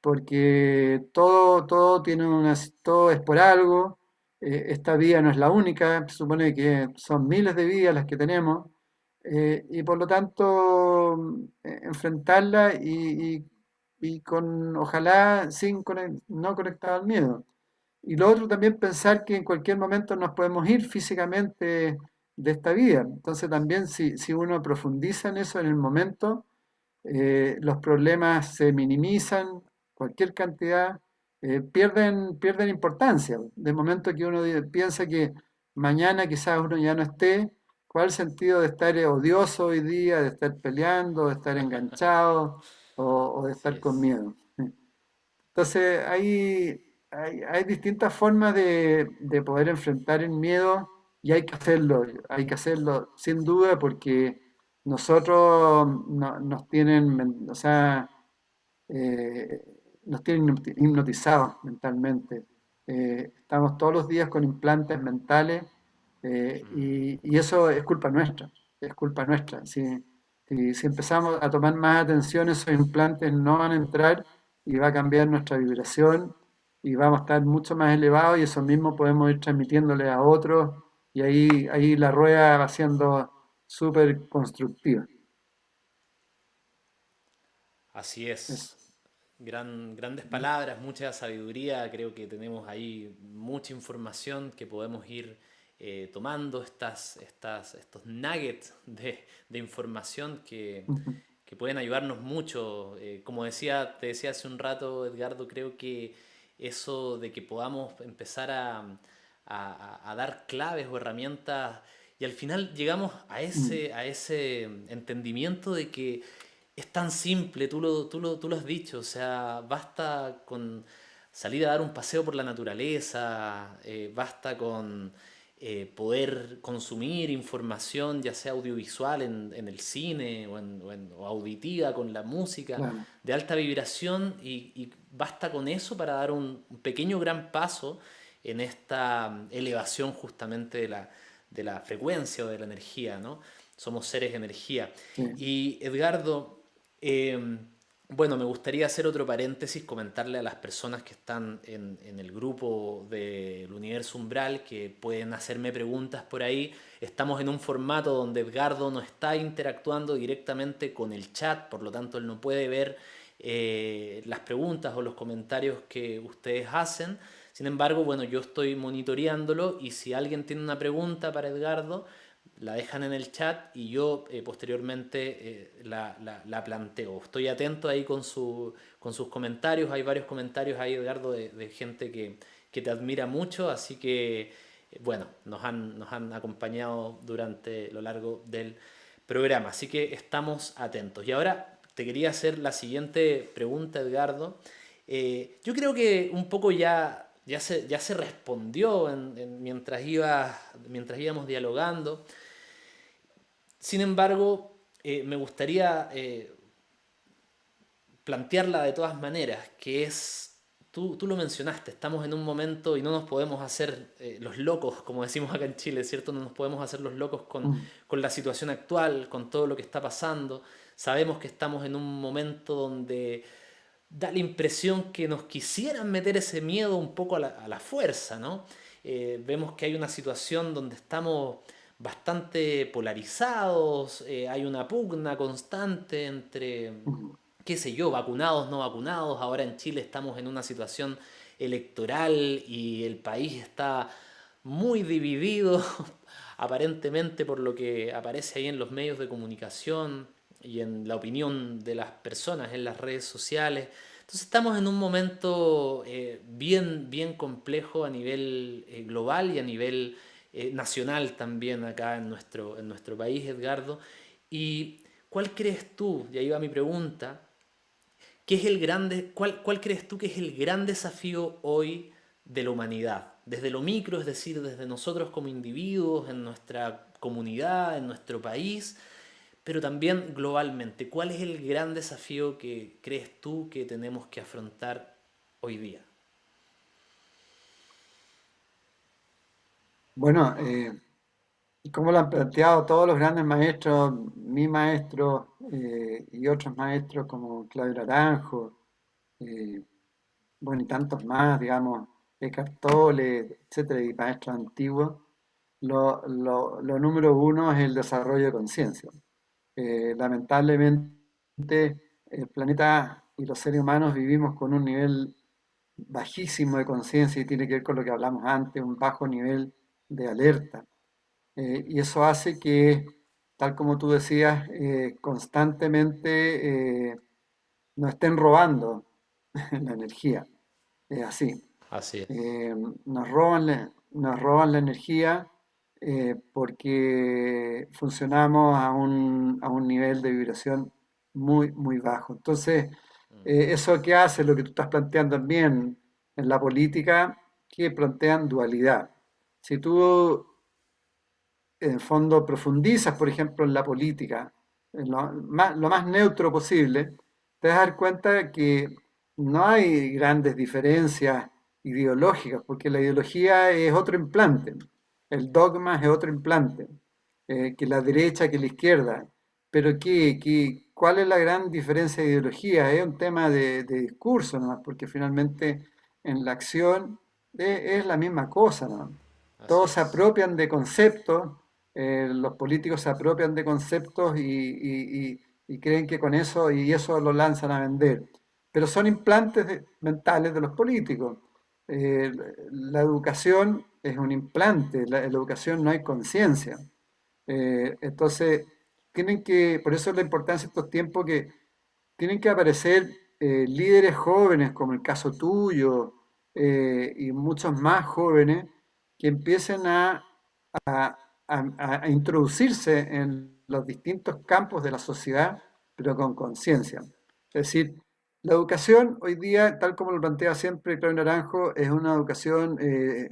porque todo tiene todo es por algo. Esta vida no es la única, se supone que son miles de vidas las que tenemos, y por lo tanto enfrentarla y con, ojalá sin no conectado al miedo. Y lo otro también pensar que en cualquier momento nos podemos ir físicamente de esta vida. Entonces también si uno profundiza en eso en el momento, los problemas se minimizan, cualquier cantidad, pierden importancia. De momento que uno piensa que mañana quizás uno ya no esté, ¿cuál es el sentido de estar odioso hoy día, de estar peleando, de estar enganchado o de Así estar con es. miedo? Entonces hay distintas formas de poder enfrentar el miedo y hay que hacerlo sin duda porque nosotros nos tienen, o sea, eh, nos tienen hipnotizados mentalmente. Estamos todos los días con implantes mentales y eso es culpa nuestra. Si empezamos a tomar más atención, esos implantes no van a entrar y va a cambiar nuestra vibración y vamos a estar mucho más elevados y eso mismo podemos ir transmitiéndole a otros y ahí la rueda va siendo súper constructiva. Así Eso. es. Grandes palabras, mucha sabiduría. Creo que tenemos ahí mucha información que podemos ir tomando estos nuggets de información Ujú. que pueden ayudarnos mucho. Como te decía hace un rato, Edgardo, creo que eso de que podamos empezar a dar claves o herramientas y al final llegamos Mm. a ese entendimiento de que es tan simple, tú lo has dicho, o sea, basta con salir a dar un paseo por la naturaleza, basta con poder consumir información, ya sea audiovisual en el cine o auditiva con la música, Claro. de alta vibración y basta con eso para dar un pequeño gran paso en esta elevación justamente de la frecuencia o de la energía, ¿no? Somos seres de energía. Sí. Y Edgardo, eh, bueno, me gustaría hacer otro paréntesis, comentarle a las personas que están en el grupo del Universo Umbral que pueden hacerme preguntas por ahí. Estamos en un formato donde Edgardo no está interactuando directamente con el chat, por lo tanto él no puede ver las preguntas o los comentarios que ustedes hacen. Sin embargo, bueno, yo estoy monitoreándolo y si alguien tiene una pregunta para Edgardo, la dejan en el chat y yo posteriormente la planteo. Estoy atento ahí con sus comentarios. Hay varios comentarios ahí, Edgardo, de gente que te admira mucho, así que, bueno, nos han acompañado durante lo largo del programa, así que estamos atentos. Y ahora te quería hacer la siguiente pregunta, Edgardo. Yo creo que un poco ya se respondió mientras íbamos dialogando. Sin embargo, me gustaría plantearla de todas maneras, que es tú lo mencionaste, estamos en un momento y no nos podemos hacer los locos, como decimos acá en Chile, ¿cierto? No nos podemos hacer los locos Mm, con la situación actual, con todo lo que está pasando. Sabemos que estamos en un momento donde da la impresión que nos quisieran meter ese miedo un poco a la fuerza, ¿no? Vemos que hay una situación donde estamos bastante polarizados, hay una pugna constante entre, mm. qué sé yo, vacunados, no vacunados. Ahora en Chile estamos en una situación electoral y el país está muy dividido, aparentemente por lo que aparece ahí en los medios de comunicación y en la opinión de las personas en las redes sociales. Entonces estamos en un momento bien complejo a nivel global y a nivel nacional también acá en nuestro país, Edgardo. ¿Y cuál crees tú, y ahí va mi pregunta, qué es el grande, cuál crees tú que es el gran desafío hoy de la humanidad? Desde lo micro, es decir, desde nosotros como individuos, en nuestra comunidad, en nuestro país, pero también globalmente. ¿Cuál es el gran desafío que crees tú que tenemos que afrontar hoy día? Bueno, como lo han planteado todos los grandes maestros, mi maestro y otros maestros como Claudio Naranjo, eh, bueno, y tantos más, digamos, Eckhart Tolle, etcétera, y maestros antiguos, lo número uno es el desarrollo de conciencia. Lamentablemente, el planeta y los seres humanos vivimos con un nivel bajísimo de conciencia y tiene que ver con lo que hablamos antes, un bajo nivel de alerta. Y eso hace que, tal como tú decías, constantemente nos estén robando la energía. Es así. Así es. Nos roban la energía porque funcionamos a un nivel de vibración muy bajo. Entonces, ¿eso qué hace? Lo que tú estás planteando también en la política, que plantean dualidad. Si tú en el fondo profundizas, por ejemplo, en la política, en lo más neutro posible, te vas a dar cuenta que no hay grandes diferencias ideológicas, porque la ideología es otro implante, el dogma es otro implante, que la derecha, que la izquierda. Pero ¿cuál es la gran diferencia de ideología? Es un tema de discurso nomás, porque finalmente en la acción es la misma cosa, ¿no? Así Todos se es. apropian de conceptos, los políticos se apropian de conceptos y creen que con eso, y eso lo lanzan a vender. Pero son implantes mentales de los políticos. Eh, la educación es un implante, en la educación no hay conciencia. Entonces, por eso es la importancia de estos tiempos que tienen que aparecer líderes jóvenes, como el caso tuyo, y muchos más jóvenes, que empiecen a introducirse en los distintos campos de la sociedad, pero con conciencia. Es decir, la educación hoy día, tal como lo plantea siempre Claudio Naranjo, es una educación,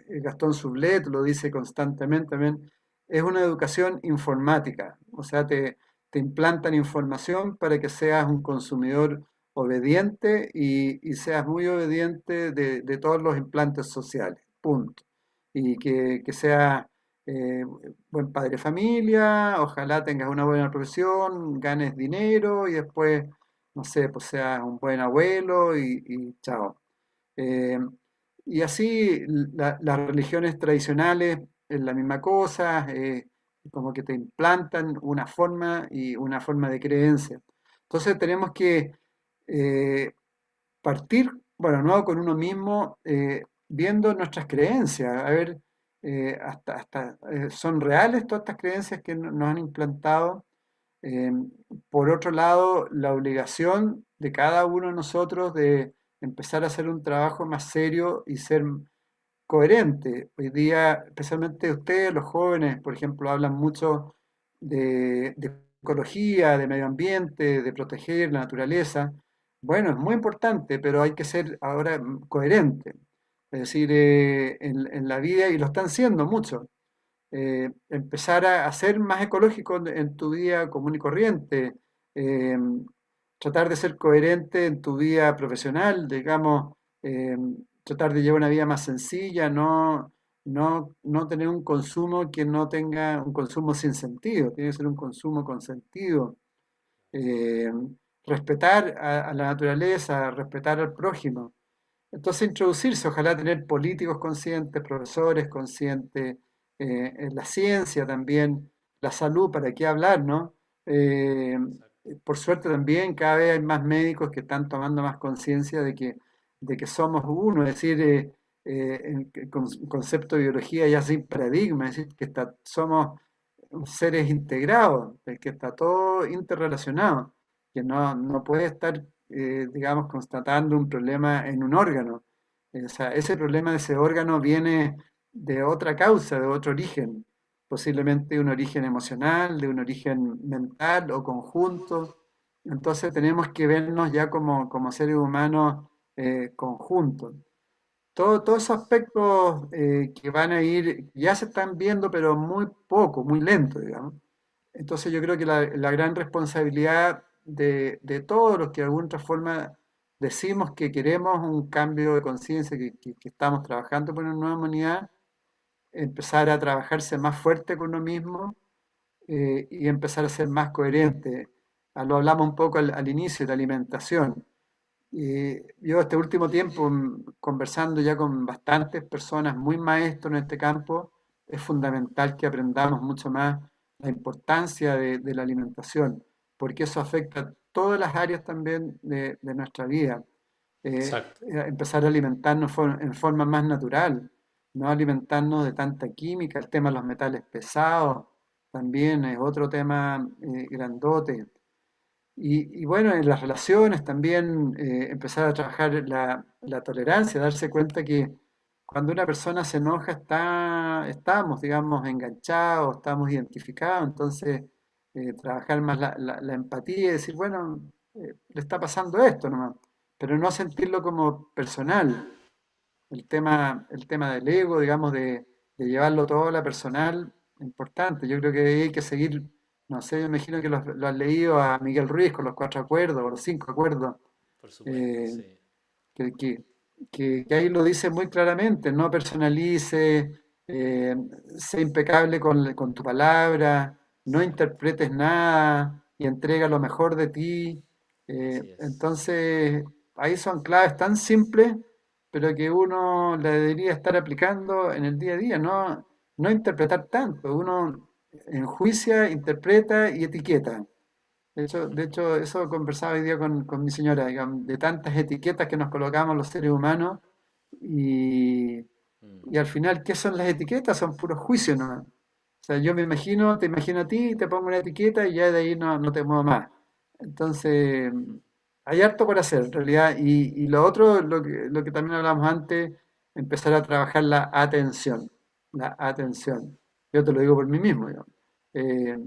Gastón Sublet lo dice constantemente también, es una educación informática. O sea, te implantan información para que seas un consumidor obediente y seas muy obediente de todos los implantes sociales. Punto. Y que seas eh, buen padre de familia, ojalá tengas una buena profesión, ganes dinero y después, no sé, pues seas un buen abuelo y chao. Eh, y así las religiones tradicionales es la misma cosa, como que te implantan una forma de creencia. Entonces tenemos que eh, partir, bueno, no con uno mismo, viendo nuestras creencias, a ver, son reales todas estas creencias que nos han implantado. Eh, por otro lado, la obligación de cada uno de nosotros de empezar a hacer un trabajo más serio y ser coherente. Hoy día, especialmente ustedes, los jóvenes, por ejemplo, hablan mucho de ecología, de medio ambiente, de proteger la naturaleza. Bueno, es muy importante, pero hay que ser ahora coherente. Es decir, en la vida, y lo están siendo mucho, empezar a ser más ecológico en tu vida común y corriente, eh, tratar de ser coherente en tu vida profesional, digamos, eh, tratar de llevar una vida más sencilla, no tener un consumo que no tenga un consumo sin sentido, tiene que ser un consumo con sentido. eh, Respetar a la naturaleza, respetar al prójimo. Entonces introducirse, ojalá tener políticos conscientes, profesores conscientes, en la ciencia también, la salud, ¿para qué hablar, no? Eh, Exacto. por suerte también cada vez hay más médicos que están tomando más conciencia de que somos uno, es decir, el concepto de biología ya sin paradigma, es decir, que somos seres integrados, de que está todo interrelacionado, que no puede estar, digamos, constatando un problema en un órgano. O sea, ese problema de ese órgano viene de otra causa, de otro origen, posiblemente un origen emocional, de un origen mental o conjunto. Entonces tenemos que vernos ya como seres humanos conjuntos. Todos esos aspectos que van a ir, ya se están viendo, pero muy poco, muy lento, digamos. Entonces yo creo que la gran responsabilidad de todos los que de alguna otra forma decimos que queremos un cambio de conciencia, que estamos trabajando por una nueva humanidad, empezar a trabajarse más fuerte con uno mismo, y empezar a ser más coherente. Lo hablamos un poco al inicio de la alimentación. Yo este último tiempo, conversando ya con bastantes personas muy maestros en este campo, es fundamental que aprendamos mucho más la importancia de la alimentación, porque eso afecta a todas las áreas también de nuestra vida. Exacto. Empezar a alimentarnos en forma más natural, no alimentarnos de tanta química. El tema de los metales pesados también es otro tema grandote. Y bueno, en las relaciones también, empezar a trabajar la tolerancia, darse cuenta que cuando una persona se enoja estamos, digamos, enganchados, estamos identificados. Entonces trabajar más la empatía y decir, bueno, le está pasando esto nomás, pero no sentirlo como personal. El tema del ego, digamos, de llevarlo todo a la personal, importante. Yo creo que ahí hay que seguir, no sé, yo me imagino que lo has leído a Miguel Ruiz con los 4 acuerdos o los 5 acuerdos, Por supuesto, eh, sí. que, que- que ahí lo dice muy claramente: no personalice, eh, sé impecable con tu palabra, no Exacto. interpretes nada y entrega lo mejor de ti. Así es. Entonces, ahí son claves tan simples, pero que uno la debería estar aplicando en el día a día, no interpretar tanto. Uno enjuicia, interpreta y etiqueta. De hecho, eso conversaba hoy día con mi señora, digamos, de tantas etiquetas que nos colocamos los seres humanos y, Mm, y al final, ¿qué son las etiquetas? Son puros juicios nomás. O sea, yo me imagino, te imagino a ti, te pongo una etiqueta y ya de ahí no te muevo más. Entonces, ujú. hay harto por hacer en realidad. Y lo otro, lo que también hablamos antes, empezar a trabajar la atención. La atención. Yo te lo digo por mí mismo, digamos. Eh,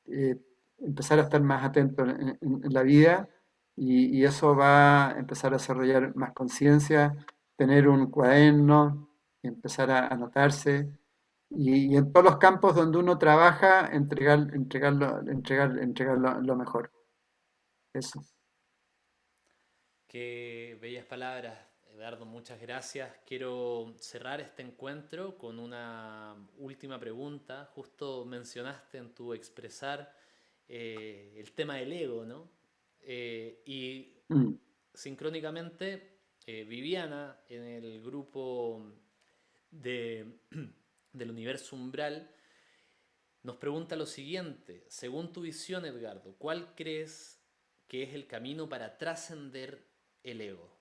eh, Empezar a estar más atento en la vida, y eso va a empezar a desarrollar más conciencia, tener un cuaderno, empezar a anotarse, y en todos los campos donde uno trabaja, entregar lo mejor. Eso. Qué bellas palabras, Eduardo, muchas gracias. Quiero cerrar este encuentro con una última pregunta. Justo mencionaste en tu expresar el tema del ego, ¿no? Y Mm. sincrónicamente, Viviana, en el grupo de, del universo umbral, nos pregunta lo siguiente: según tu visión, Edgardo, ¿cuál crees que es el camino para trascender el ego?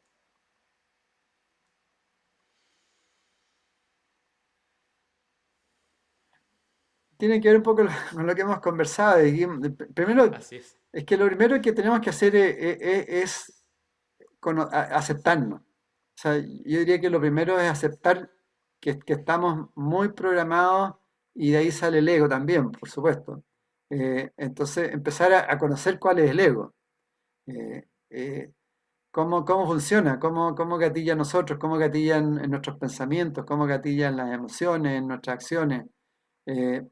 Tiene que ver un poco con lo que hemos conversado. Primero, Así es. es que lo primero que tenemos que hacer es aceptarnos. O sea, yo diría que lo primero es aceptar que estamos muy programados, y de ahí sale el ego también, por supuesto. Entonces, empezar a conocer cuál es el ego. Eh, eh, cómo funciona, cómo gatilla en nosotros, cómo gatilla en nuestros pensamientos, cómo gatilla en las emociones, en nuestras acciones.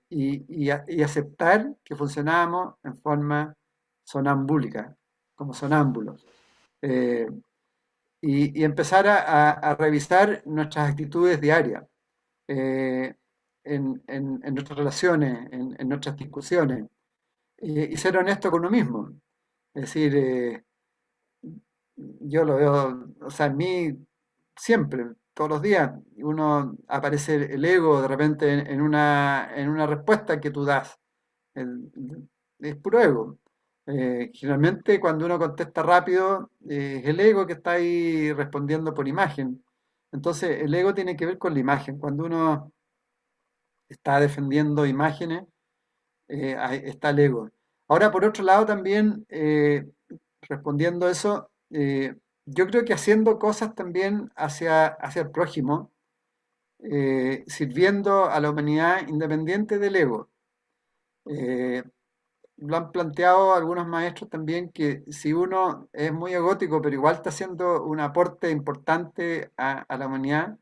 Y aceptar que funcionamos en forma sonambúlica, como sonámbulos. Eh, y empezar a revisar nuestras actitudes diarias, eh, en nuestras relaciones, en nuestras discusiones, y ser honesto con uno mismo. Es decir, yo lo veo, o sea, en mí siempre, todos los días, uno aparece el ego de repente en una respuesta que tú das. Es puro ego. Generalmente cuando uno contesta rápido, es el ego que está ahí respondiendo por imagen. Entonces, el ego tiene que ver con la imagen. Cuando uno está defendiendo imágenes, ahí está el ego. Ahora, por otro lado, también, respondiendo a eso, yo creo que haciendo cosas también hacia el prójimo, sirviendo a la humanidad independiente del ego. Eh, lo han planteado algunos maestros también que si uno es muy egótico, pero igual está haciendo un aporte importante a la humanidad,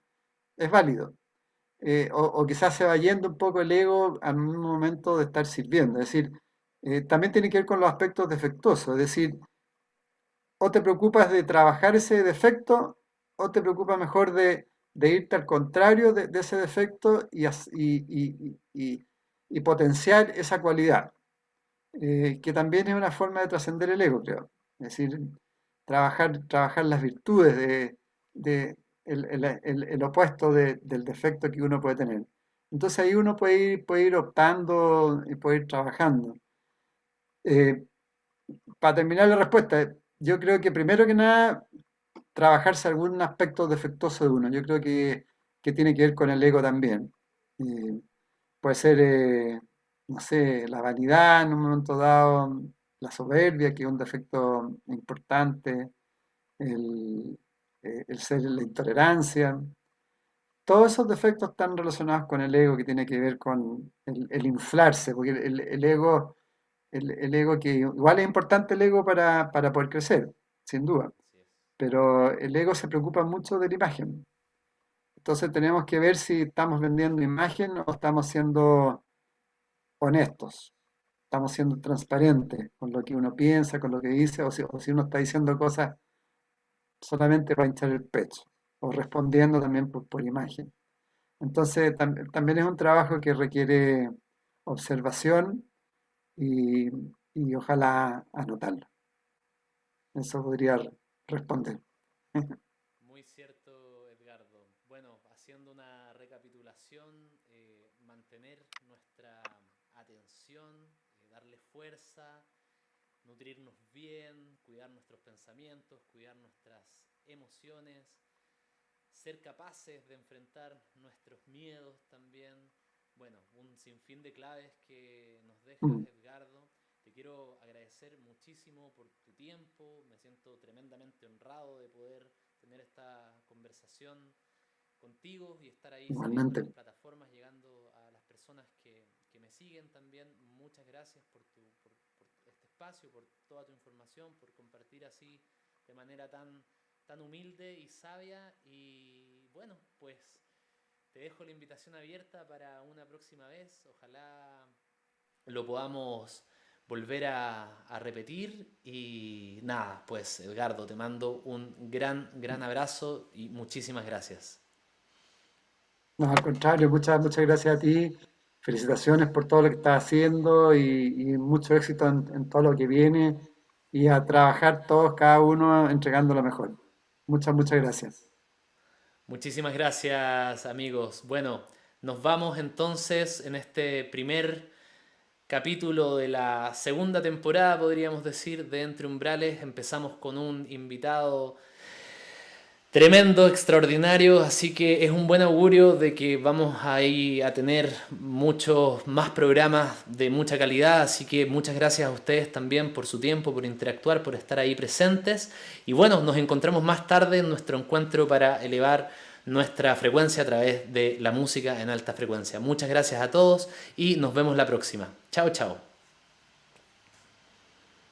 es válido. O quizás se va yendo un poco el ego al mismo momento de estar sirviendo. Es decir, también tiene que ver con los aspectos defectuosos. Es decir, o te preocupas de trabajar ese defecto, o te preocupas mejor de irte al contrario de ese defecto y potenciar esa cualidad, que también es una forma de trascender el ego, creo. Es decir, trabajar las virtudes de el opuesto del defecto que uno puede tener. Entonces ahí uno puede ir optando y puede ir trabajando. Eh, para terminar la respuesta, yo creo que primero que nada, trabajarse algún aspecto defectuoso de uno. Yo creo que tiene que ver con el ego también. Eh, Puede ser, no sé, la vanidad en un momento dado, la soberbia, que es un defecto importante, el ser la intolerancia. Todos esos defectos están relacionados con el ego, que tiene que ver con el inflarse, porque el ego, el ego que igual es importante el ego para poder crecer, sin duda, Así es. pero el ego se preocupa mucho de la imagen. Entonces tenemos que ver si estamos vendiendo imagen o estamos siendo honestos, estamos siendo transparentes con lo que uno piensa, con lo que dice, o si uno está diciendo cosas solamente para hinchar el pecho, o respondiendo también por imagen. Entonces también es un trabajo que requiere observación y, y ojalá anotarlo. Eso podría responder. Muy cierto, Edgardo. Bueno, haciendo una recapitulación, mantener nuestra atención, darle fuerza, nutrirnos bien, cuidar nuestros pensamientos, cuidar nuestras emociones, ser capaces de enfrentar nuestros miedos también. Bueno, un sinfín de claves que nos dejas, Mm, Edgardo. Te quiero agradecer muchísimo por tu tiempo. Me siento tremendamente honrado de poder tener esta conversación contigo y estar ahí saliendo en igualmente, las plataformas, llegando a las personas que me siguen también. Muchas gracias por este espacio, por toda tu información, por compartir así de manera tan humilde y sabia. Y bueno, pues te dejo la invitación abierta para una próxima vez. Ojalá lo podamos volver a repetir. Y nada, pues Edgardo, te mando un gran abrazo y muchísimas gracias. no, al contrario, muchas gracias a ti. Felicitaciones por todo lo que estás haciendo y mucho éxito en todo lo que viene y a trabajar todos, cada uno entregando lo mejor. Muchas gracias. Muchísimas gracias, amigos. Bueno, nos vamos entonces en este primer capítulo de la segunda temporada, podríamos decir, de Entre Umbrales. Empezamos con un invitado tremendo, extraordinario, así que es un buen augurio de que vamos ahí a tener muchos más programas de mucha calidad, así que muchas gracias a ustedes también por su tiempo, por interactuar, por estar ahí presentes. Y bueno, nos encontramos más tarde en nuestro encuentro para elevar nuestra frecuencia a través de la música en alta frecuencia. Muchas gracias a todos y nos vemos la próxima. Chao, chao.